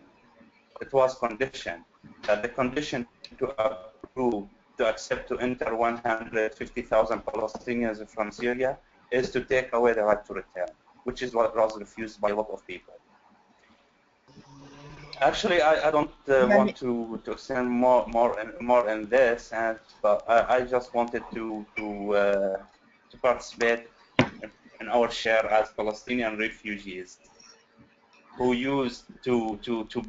it was conditioned, that the condition to approve, to accept to enter 150,000 Palestinians from Syria is to take away the right to return, which is what was refused by a lot of people. Actually, I don't want to extend more in this, but I just wanted to participate in our share as Palestinian refugees. who used to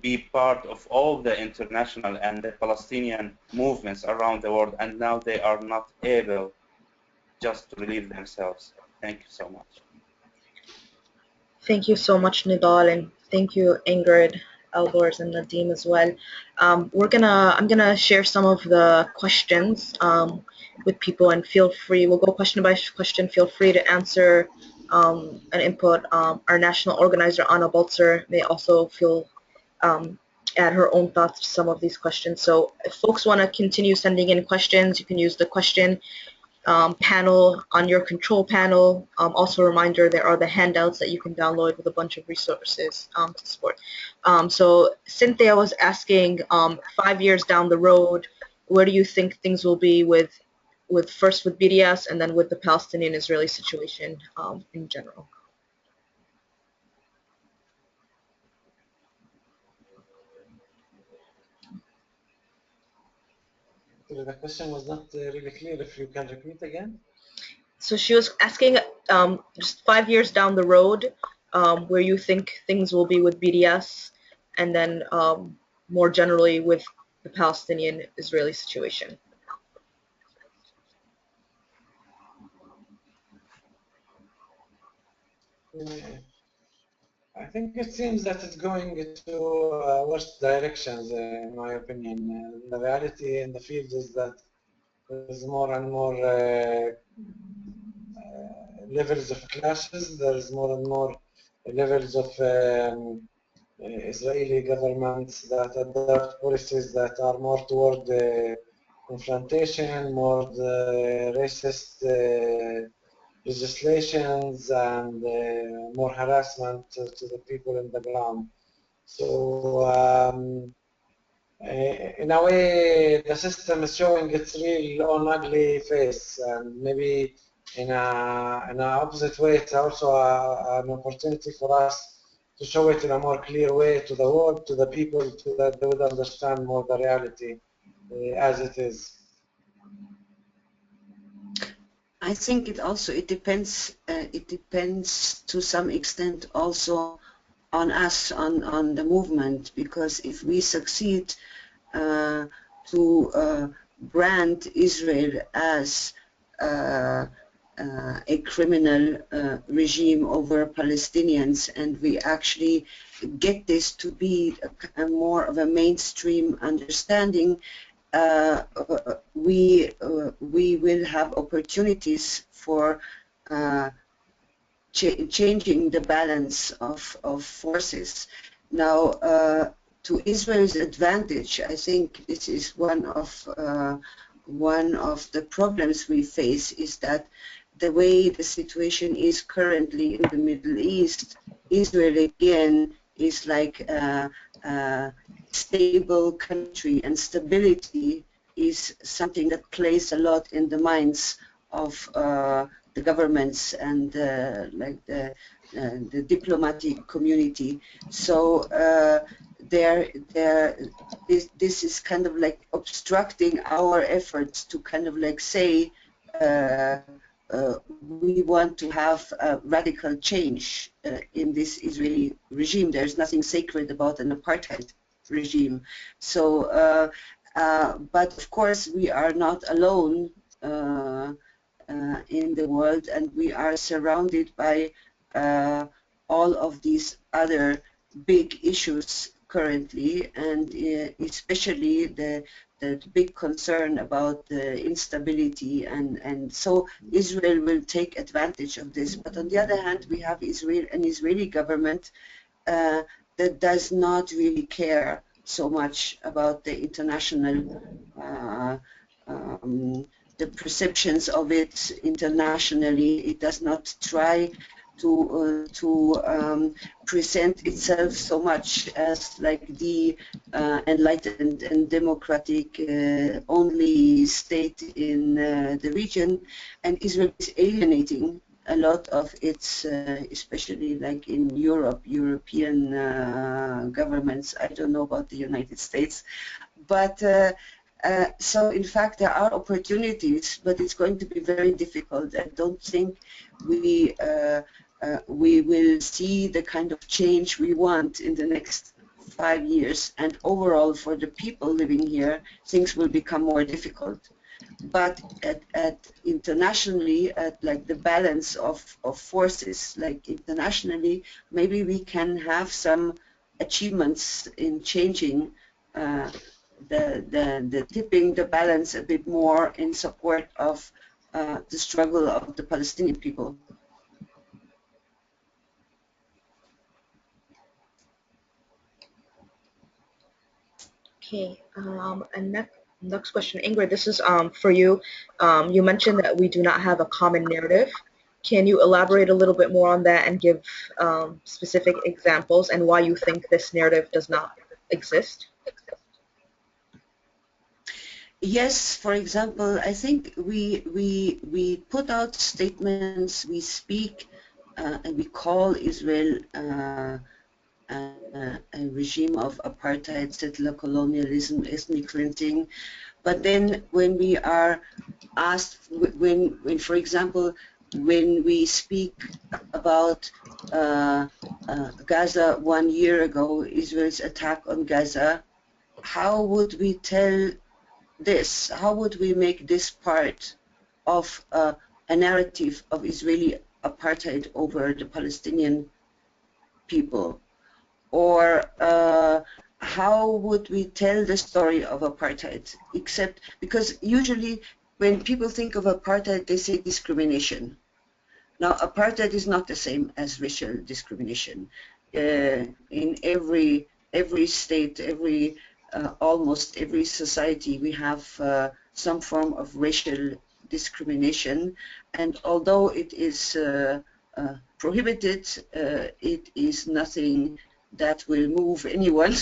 be part of all the international and the Palestinian movements around the world, and now they are not able just to relieve themselves. Thank you so much. Thank you so much, Nidal, and thank you, Ingrid, Elbors, and Nadim as well. I'm gonna share some of the questions with people, and feel free. We'll go question by question. Feel free to answer and input. Our national organizer, Anna Bolzer, may also add her own thoughts to some of these questions. So if folks want to continue sending in questions, you can use the question panel on your control panel. Also a reminder, there are the handouts that you can download with a bunch of resources to support. So Cynthia was asking, 5 years down the road, where do you think things will be with first with BDS and then with the Palestinian-Israeli situation in general? The question was not really clear. If you can repeat again. So she was asking, just 5 years down the road, where you think things will be with BDS, and then more generally with the Palestinian-Israeli situation. I think it seems that it's going to worse directions, in my opinion. The reality in the field is that there's more and more levels of clashes. There's more and more levels of Israeli governments that adopt policies that are more toward confrontation, more racist legislations, and more harassment to the people in the ground. So in a way, the system is showing its real own ugly face, and maybe in an opposite way, it's also an opportunity for us to show it in a more clear way to the world, to the people, so that they would understand more the reality as it is. I think it depends to some extent also on us, on the movement, because if we succeed to brand Israel as a criminal regime over Palestinians, and we actually get this to be a more of a mainstream understanding, we will have opportunities for changing the balance of forces. Now, to Israel's advantage, I think this is one of the problems we face, is that the way the situation is currently in the Middle East, Israel again is like a stable country, and stability is something that plays a lot in the minds of the governments and the diplomatic community. So this is kind of like obstructing our efforts to kind of like say we want to have a radical change in this Israeli regime. There's nothing sacred about an apartheid regime. So, but of course, we are not alone in the world, and we are surrounded by all of these other big issues currently, and especially the big concern about the instability, and so Israel will take advantage of this. But on the other hand, we have an Israeli government that does not really care so much about the international the perceptions of it internationally. It does not try to present itself so much as like the enlightened and democratic only state in the region, and Israel is alienating a lot of its, especially like in European governments. I don't know about the United States, but so in fact there are opportunities, but it's going to be very difficult. I don't think we we will see the kind of change we want in the next 5 years, and overall for the people living here, things will become more difficult. But internationally, at like the balance of forces, like internationally, maybe we can have some achievements in changing the tipping the balance a bit more in support of the struggle of the Palestinian people. Okay, and next question, Ingrid, this is for you. You mentioned that we do not have a common narrative. Can you elaborate a little bit more on that and give specific examples and why you think this narrative does not exist? Yes, for example, I think we put out statements, we speak, and we call Israel a regime of apartheid, settler colonialism, ethnic cleansing. But then when we are asked, when for example, when we speak about Gaza 1 year ago, Israel's attack on Gaza, how would we tell this? How would we make this part of a narrative of Israeli apartheid over the Palestinian people? Or how would we tell the story of apartheid? Except because usually when people think of apartheid, they say discrimination. Now, apartheid is not the same as racial discrimination. In every state, almost every society, we have some form of racial discrimination, and although it is prohibited, it is nothing that will move anyone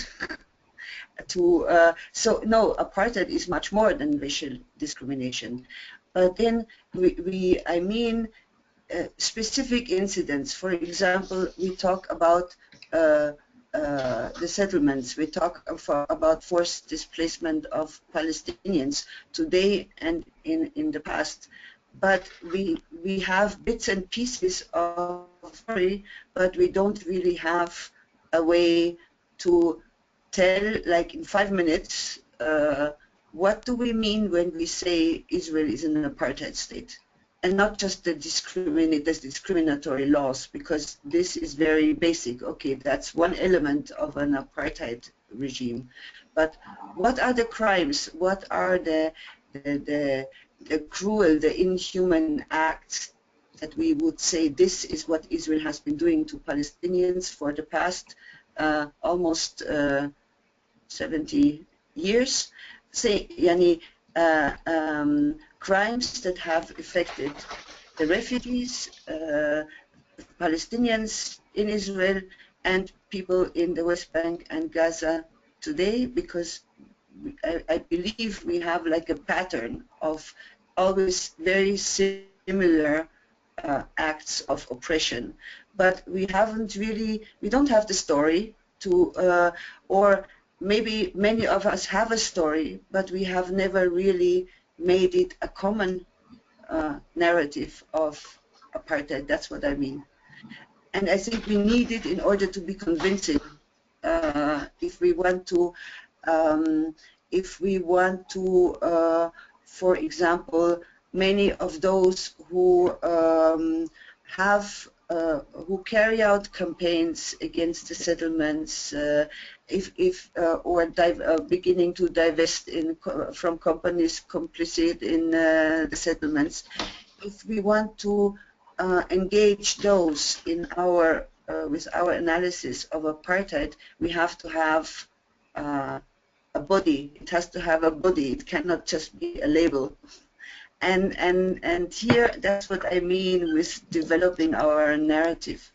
to. So no, apartheid is much more than racial discrimination. But then I mean specific incidents. For example, we talk about the settlements. We talk about forced displacement of Palestinians today and in the past. But we have bits and pieces of story, but we don't really have a way to tell, like in 5 minutes, what do we mean when we say Israel is an apartheid state? And not just the discriminatory laws, because this is very basic. Okay, that's one element of an apartheid regime. But what are the crimes? What are the cruel, the inhuman acts that we would say this is what Israel has been doing to Palestinians for the past almost 70 years? Say, yani, crimes that have affected the refugees, Palestinians in Israel, and people in the West Bank and Gaza today, because I believe we have like a pattern of always very similar acts of oppression, but we don't have the story to, or maybe many of us have a story, but we have never really made it a common narrative of apartheid. That's what I mean. And I think we need it in order to be convincing. If we want to, for example, many of those who who carry out campaigns against the settlements, beginning to divest from companies complicit in the settlements, if we want to engage those in with our analysis of apartheid, we have to have a body. It has to have a body. It cannot just be a label. And here, that's what I mean with developing our narrative.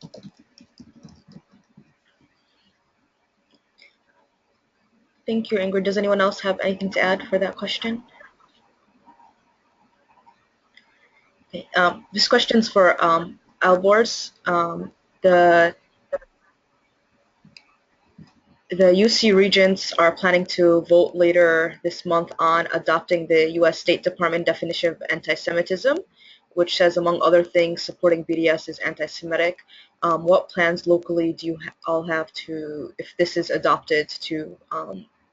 Thank you, Ingrid. Does anyone else have anything to add for that question? Okay, this question's for Albors. The UC regents are planning to vote later this month on adopting the U.S. State Department definition of anti-Semitism. which says, among other things, supporting BDS is anti-Semitic. What plans locally do you all have to, if this is adopted, to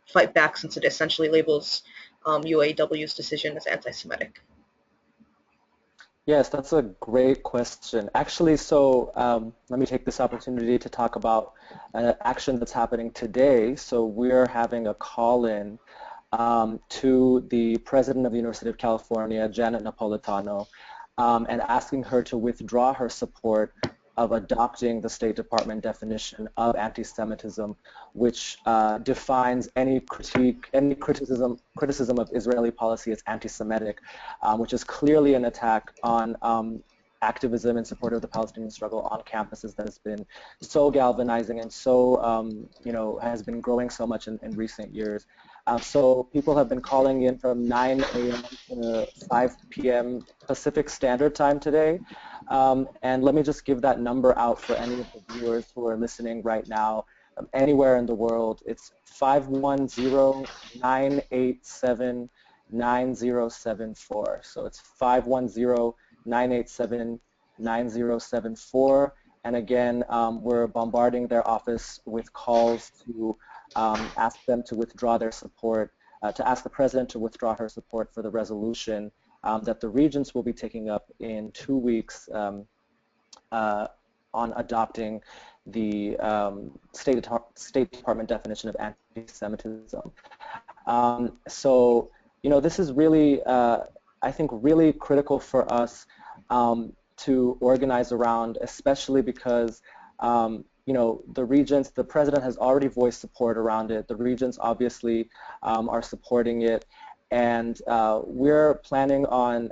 fight back, since it essentially labels UAW's decision as anti-Semitic? Yes, that's a great question. Actually, so let me take this opportunity to talk about an action that's happening today. So we're having a call-in to the president of the University of California, Janet Napolitano, and asking her to withdraw her support of adopting the State Department definition of anti-Semitism, which defines any criticism of Israeli policy as anti-Semitic, which is clearly an attack on activism in support of the Palestinian struggle on campuses that has been so galvanizing and so, has been growing so much in recent years. So people have been calling in from 9 a.m. to 5 p.m. Pacific Standard Time today. And let me just give that number out for any of the viewers who are listening right now, anywhere in the world. It's 510-987-9074. So it's 510-987-9074. And again, we're bombarding their office with calls to ask them to withdraw their support, to ask the president to withdraw her support for the resolution that the regents will be taking up in 2 weeks on adopting the State Department definition of anti-Semitism. So, this is really, I think, really critical for us to organize around, especially because the regents, the president has already voiced support around it. The regents obviously are supporting it, and we're planning on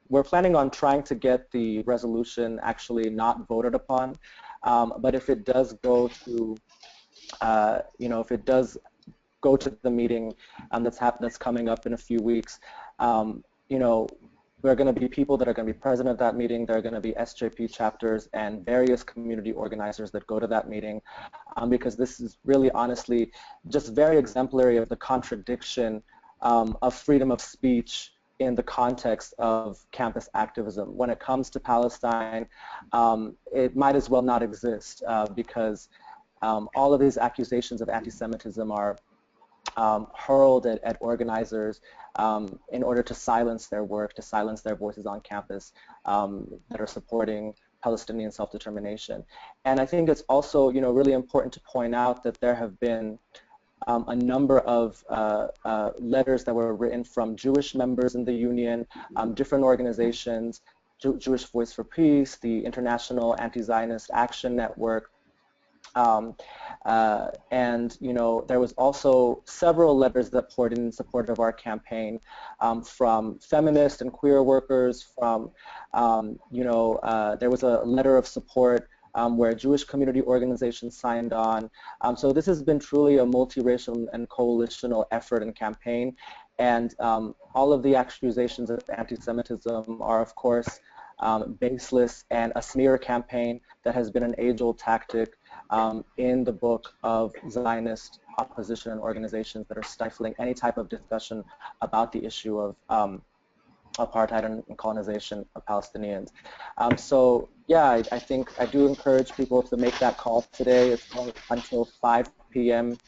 we're planning on trying to get the resolution actually not voted upon. But if it does go to, if it does go to the meeting that's coming up in a few weeks, there are going to be people that are going to be present at that meeting. There are going to be SJP chapters and various community organizers that go to that meeting, because this is really, honestly, just very exemplary of the contradiction of freedom of speech in the context of campus activism. When it comes to Palestine, it might as well not exist, because all of these accusations of anti-Semitism are hurled at organizers in order to silence their work, to silence their voices on campus that are supporting Palestinian self-determination. And I think it's also, really important to point out that there have been a number of letters that were written from Jewish members in the union, different organizations, Jewish Voice for Peace, the International Anti-Zionist Action Network, and there was also several letters that poured in support of our campaign from feminist and queer workers. From there was a letter of support where Jewish community organizations signed on. So this has been truly a multiracial and coalitional effort and campaign. And all of the accusations of anti-Semitism are, of course, baseless and a smear campaign that has been an age-old tactic in the book of Zionist opposition and organizations that are stifling any type of discussion about the issue of apartheid and colonization of Palestinians. So yeah, I think I do encourage people to make that call today. It's going until 5 p.m.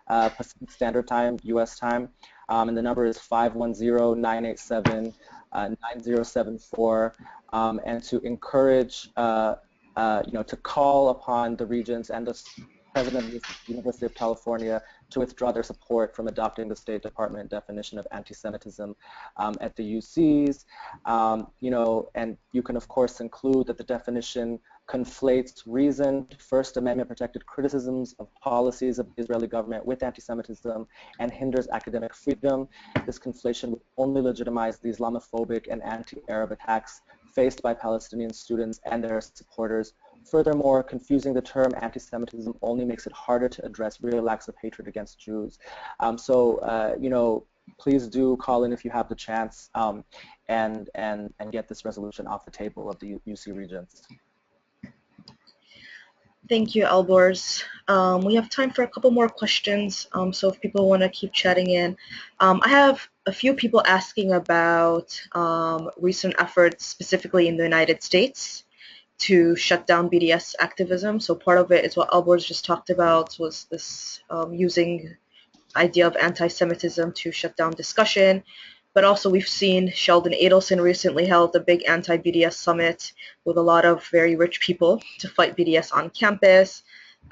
Pacific Standard Time, U.S. time, and the number is 510-987-9074, and to encourage to call upon the regents and the president of the University of California to withdraw their support from adopting the State Department definition of anti-Semitism at the UCs. And you can, of course, include that the definition conflates reasoned First Amendment protected criticisms of policies of the Israeli government with anti-Semitism and hinders academic freedom. This conflation would only legitimize the Islamophobic and anti-Arab attacks faced by Palestinian students and their supporters. Furthermore, confusing the term anti-Semitism only makes it harder to address real acts of hatred against Jews. Please do call in if you have the chance, and get this resolution off the table of the UC regents. Thank you, Albors. We have time for a couple more questions, so if people want to keep chatting in. I have a few people asking about recent efforts, specifically in the United States, to shut down BDS activism. So part of it is what Albors just talked about, was this using idea of anti-Semitism to shut down discussion. But also we've seen Sheldon Adelson recently held a big anti-BDS summit with a lot of very rich people to fight BDS on campus.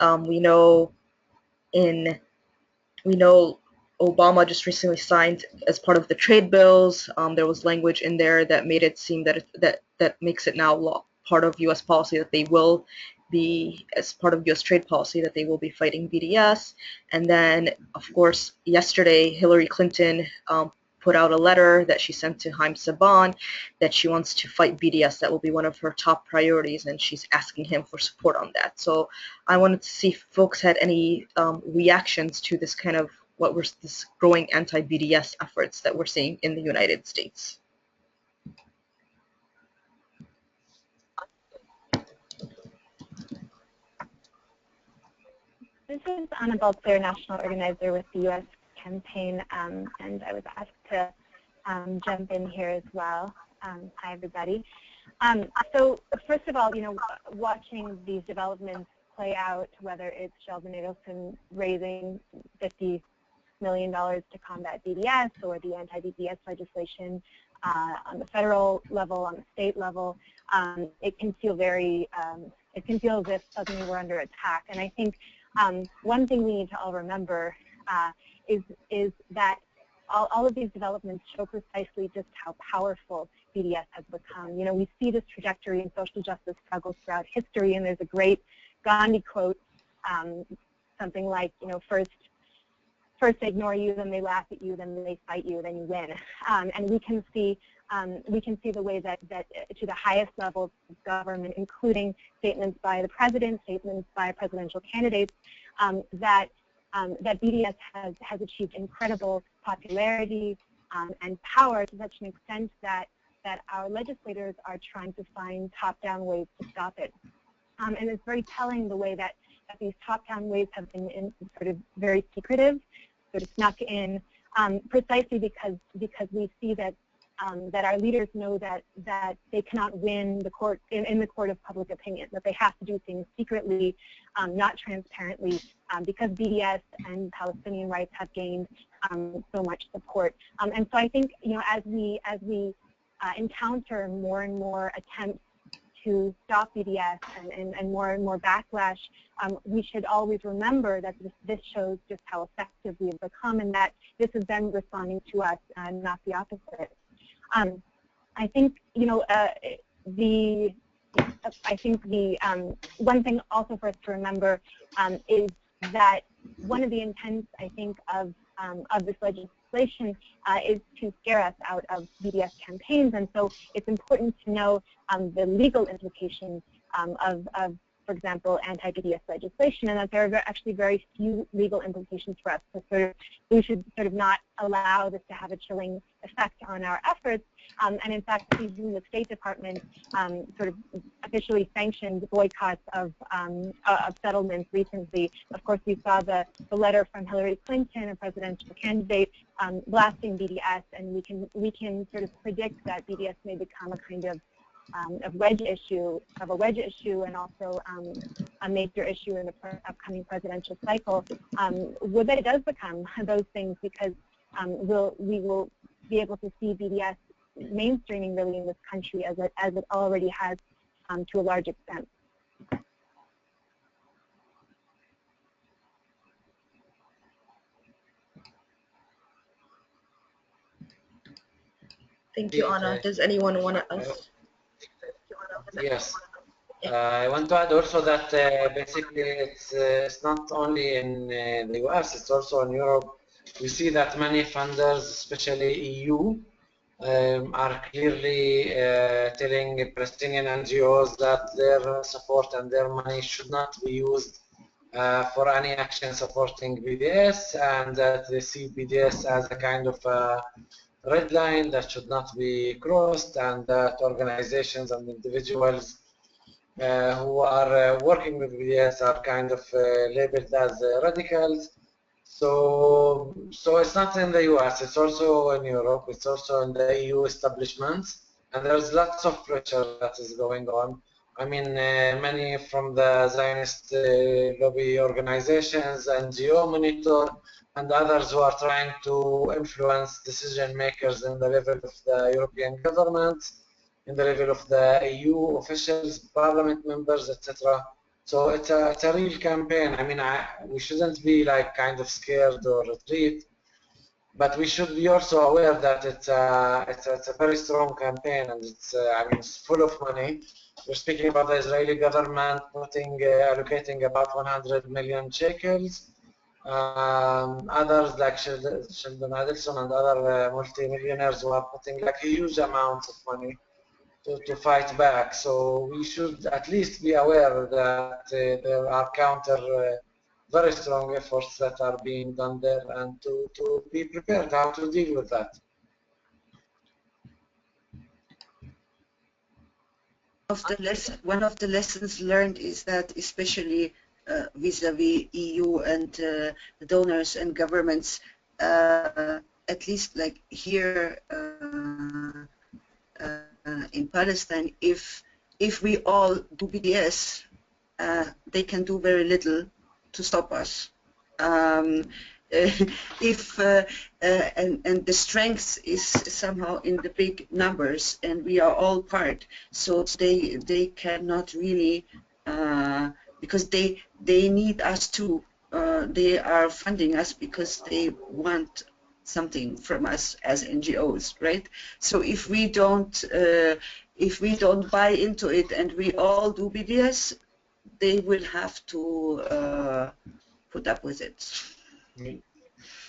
We know Obama just recently signed as part of the trade bills. There was language in there that made it seem that makes it now law, part of U.S. policy that they will be, as part of U.S. trade policy, that they will be fighting BDS. And then, of course, yesterday Hillary Clinton put out a letter that she sent to Haim Saban that she wants to fight BDS. That will be one of her top priorities, and she's asking him for support on that. So I wanted to see if folks had any reactions to this kind of this growing anti-BDS efforts that we're seeing in the United States. This is Annabelle, national organizer with the U.S. campaign, and I was asked to jump in here as well. Hi, everybody. So first of all, watching these developments play out, whether it's Sheldon Adelson raising $50 million to combat BDS, or the anti-BDS legislation on the federal level, on the state level, it can feel very, it can feel as if suddenly we're under attack. And I think one thing we need to all remember is that all of these developments show precisely just how powerful BDS has become. We see this trajectory in social justice struggles throughout history, and there's a great Gandhi quote, something like, first they ignore you, then they laugh at you, then they fight you, then you win. And we can see the way that to the highest levels of government, including statements by the president, statements by presidential candidates, that BDS has achieved incredible popularity and power to such an extent that our legislators are trying to find top-down ways to stop it. And it's very telling the way that these top-down ways have been sort of very secretive, sort of snuck in, precisely because we see that our leaders know that they cannot win the court in the court of public opinion, that they have to do things secretly, not transparently, because BDS and Palestinian rights have gained so much support. And so I think as we encounter more and more attempts to stop BDS and more backlash, we should always remember that this shows just how effective we have become, and that this is them responding to us and not the opposite. I think the one thing also for us to remember is that one of the intents, I think, of this legislation is to scare us out of BDS campaigns, and so it's important to know the legal implications of, for example, anti-BDS legislation, and that there are actually very few legal implications for us. So we should sort of not allow this to have a chilling effect on our efforts. And in fact, even the State Department sort of officially sanctioned boycotts of settlements recently. Of course, we saw the letter from Hillary Clinton, a presidential candidate, blasting BDS, and we can sort of predict that BDS may become a kind of a wedge issue, and also a major issue in the upcoming presidential cycle. Would that it does become those things, because we will be able to see BDS mainstreaming really in this country as it already has to a large extent. Thank you, Anna. Does anyone want to ask? Yes. I want to add also that basically it's not only in the US, it's also in Europe. We see that many funders, especially EU, are clearly telling Palestinian NGOs that their support and their money should not be used for any action supporting BDS, and that they see BDS as a kind of red line that should not be crossed, and that organizations and individuals who are working with BDS are kind of labeled as radicals. So it's not in the US, it's also in Europe, it's also in the EU establishments, and there's lots of pressure that is going on. I mean, many from the Zionist lobby organizations, NGO Monitor, and others who are trying to influence decision makers in the level of the European government, in the level of the EU officials, parliament members, etc. So it's a real campaign. I mean, we shouldn't be like kind of scared or retreat, but we should be also aware that it's a very strong campaign, and it's I mean, it's full of money. We're speaking about the Israeli government allocating about 100 million shekels. Others like Sheldon Adelson and other multi-millionaires who are putting like huge amounts of money to fight back. So we should at least be aware that there are very strong efforts that are being done there, and to be prepared how to deal with that. One of the lessons learned is that, especially vis-a-vis EU and donors and governments, at least like here in Palestine, if we all do BDS, they can do very little to stop us. And the strength is somehow in the big numbers, and we are all part. So they cannot really because they need us too. They are funding us because they want something from us as NGOs, right? So if we don't buy into it and we all do BDS, they will have to put up with it.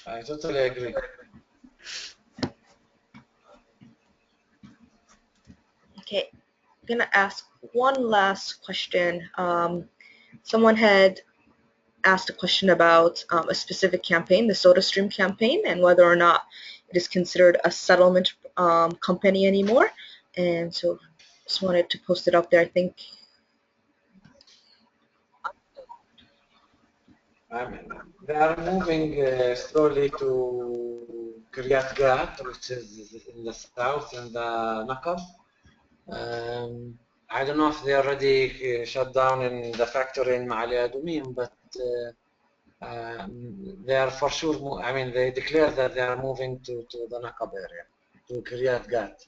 I totally agree. Okay, I'm gonna ask one last question. Someone had asked a question about a specific campaign, the SodaStream campaign, and whether or not it is considered a settlement company anymore. And so just wanted to post it up there, I think. They are moving slowly to Kiryat Gat, which is in the south, in the Naqab. I don't know if they already shut down in the factory in Ma'ali Adumim, but they are for sure, I mean, they declare that they are moving to the Naqab area, to Kiryat Gat.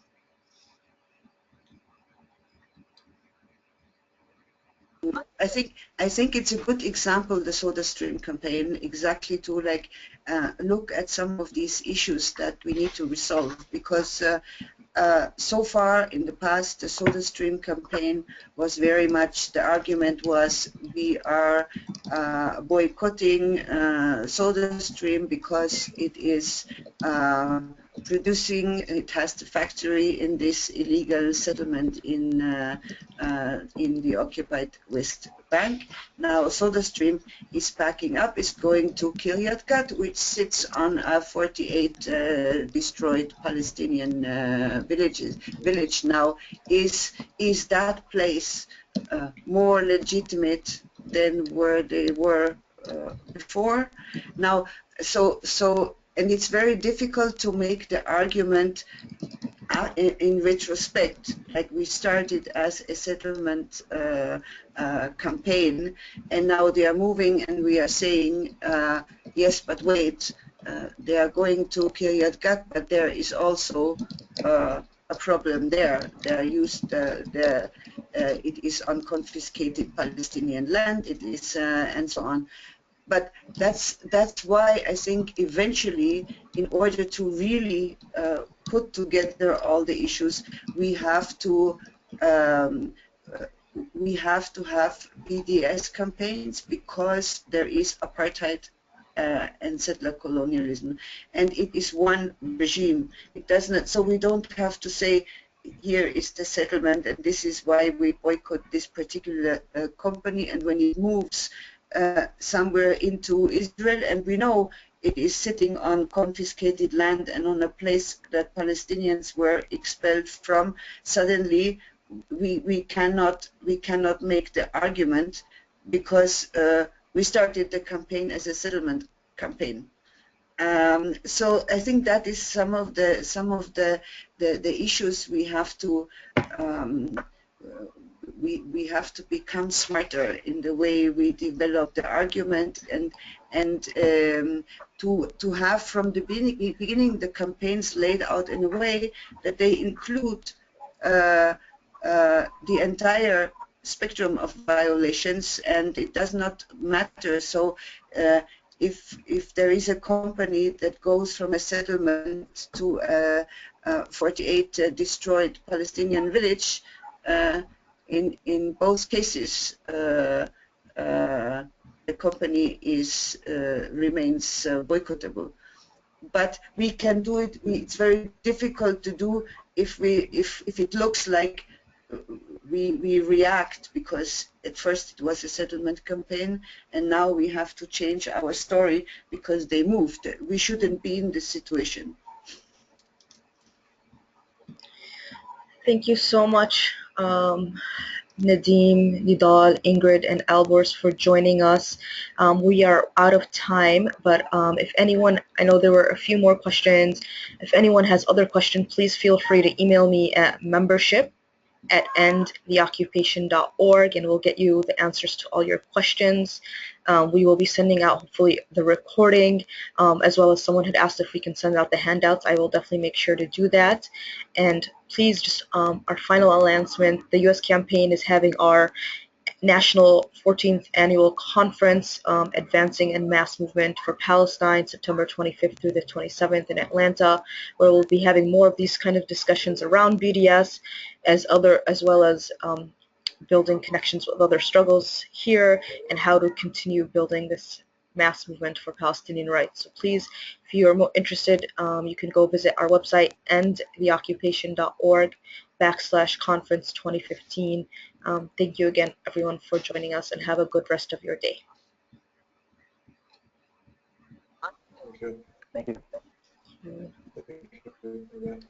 I think it's a good example, the SodaStream campaign, exactly to like look at some of these issues that we need to resolve, because so far in the past, the SodaStream campaign was very much, the argument was we are boycotting SodaStream because it is producing, it has the factory in this illegal settlement in the occupied West Bank. Now SodaStream is packing up, is going to Kiryat Gat, which sits on a 48 destroyed Palestinian village now. Is that place more legitimate than where they were before? Now, and it's very difficult to make the argument in retrospect, like we started as a settlement campaign, and now they are moving and we are saying, yes, but wait, they are going to Kiryat Gat, but there is also a problem there. They are used, it is on confiscated Palestinian land, it is, and so on. But that's why I think eventually, in order to really put together all the issues, we have to have BDS campaigns, because there is apartheid and settler colonialism, and it is one regime. It does not. So we don't have to say, here is the settlement, and this is why we boycott this particular company, and when it moves somewhere into Israel, and we know it is sitting on confiscated land and on a place that Palestinians were expelled from, suddenly we cannot make the argument because we started the campaign as a settlement campaign. So I think that is some of the issues we have to we have to become smarter in the way we develop the argument, and to have from the beginning the campaigns laid out in a way that they include the entire spectrum of violations, and it does not matter. So if there is a company that goes from a settlement to a 48 destroyed Palestinian village, in both cases the company remains boycottable. But we can do it. It's very difficult to do if it looks like we react, because at first it was a settlement campaign and now we have to change our story because they moved. We shouldn't be in this situation. Thank you so much, Nadim, Nidal, Ingrid, and Albors for joining us. We are out of time, but if anyone, I know there were a few more questions. If anyone has other questions, please feel free to email me at membership@endtheoccupation.org, and we'll get you the answers to all your questions. We will be sending out hopefully the recording, as well as someone had asked if we can send out the handouts. I will definitely make sure to do that. And please, just our final announcement, the U.S. campaign is having our National 14th Annual Conference, Advancing in Mass Movement for Palestine, September 25th through the 27th in Atlanta, where we'll be having more of these kind of discussions around BDS, as well as building connections with other struggles here, and how to continue building this mass movement for Palestinian rights. So please, if you are more interested, you can go visit our website, endtheoccupation.org/conference 2015. Thank you again, everyone, for joining us, and have a good rest of your day. Thank you. Thank you. Thank you.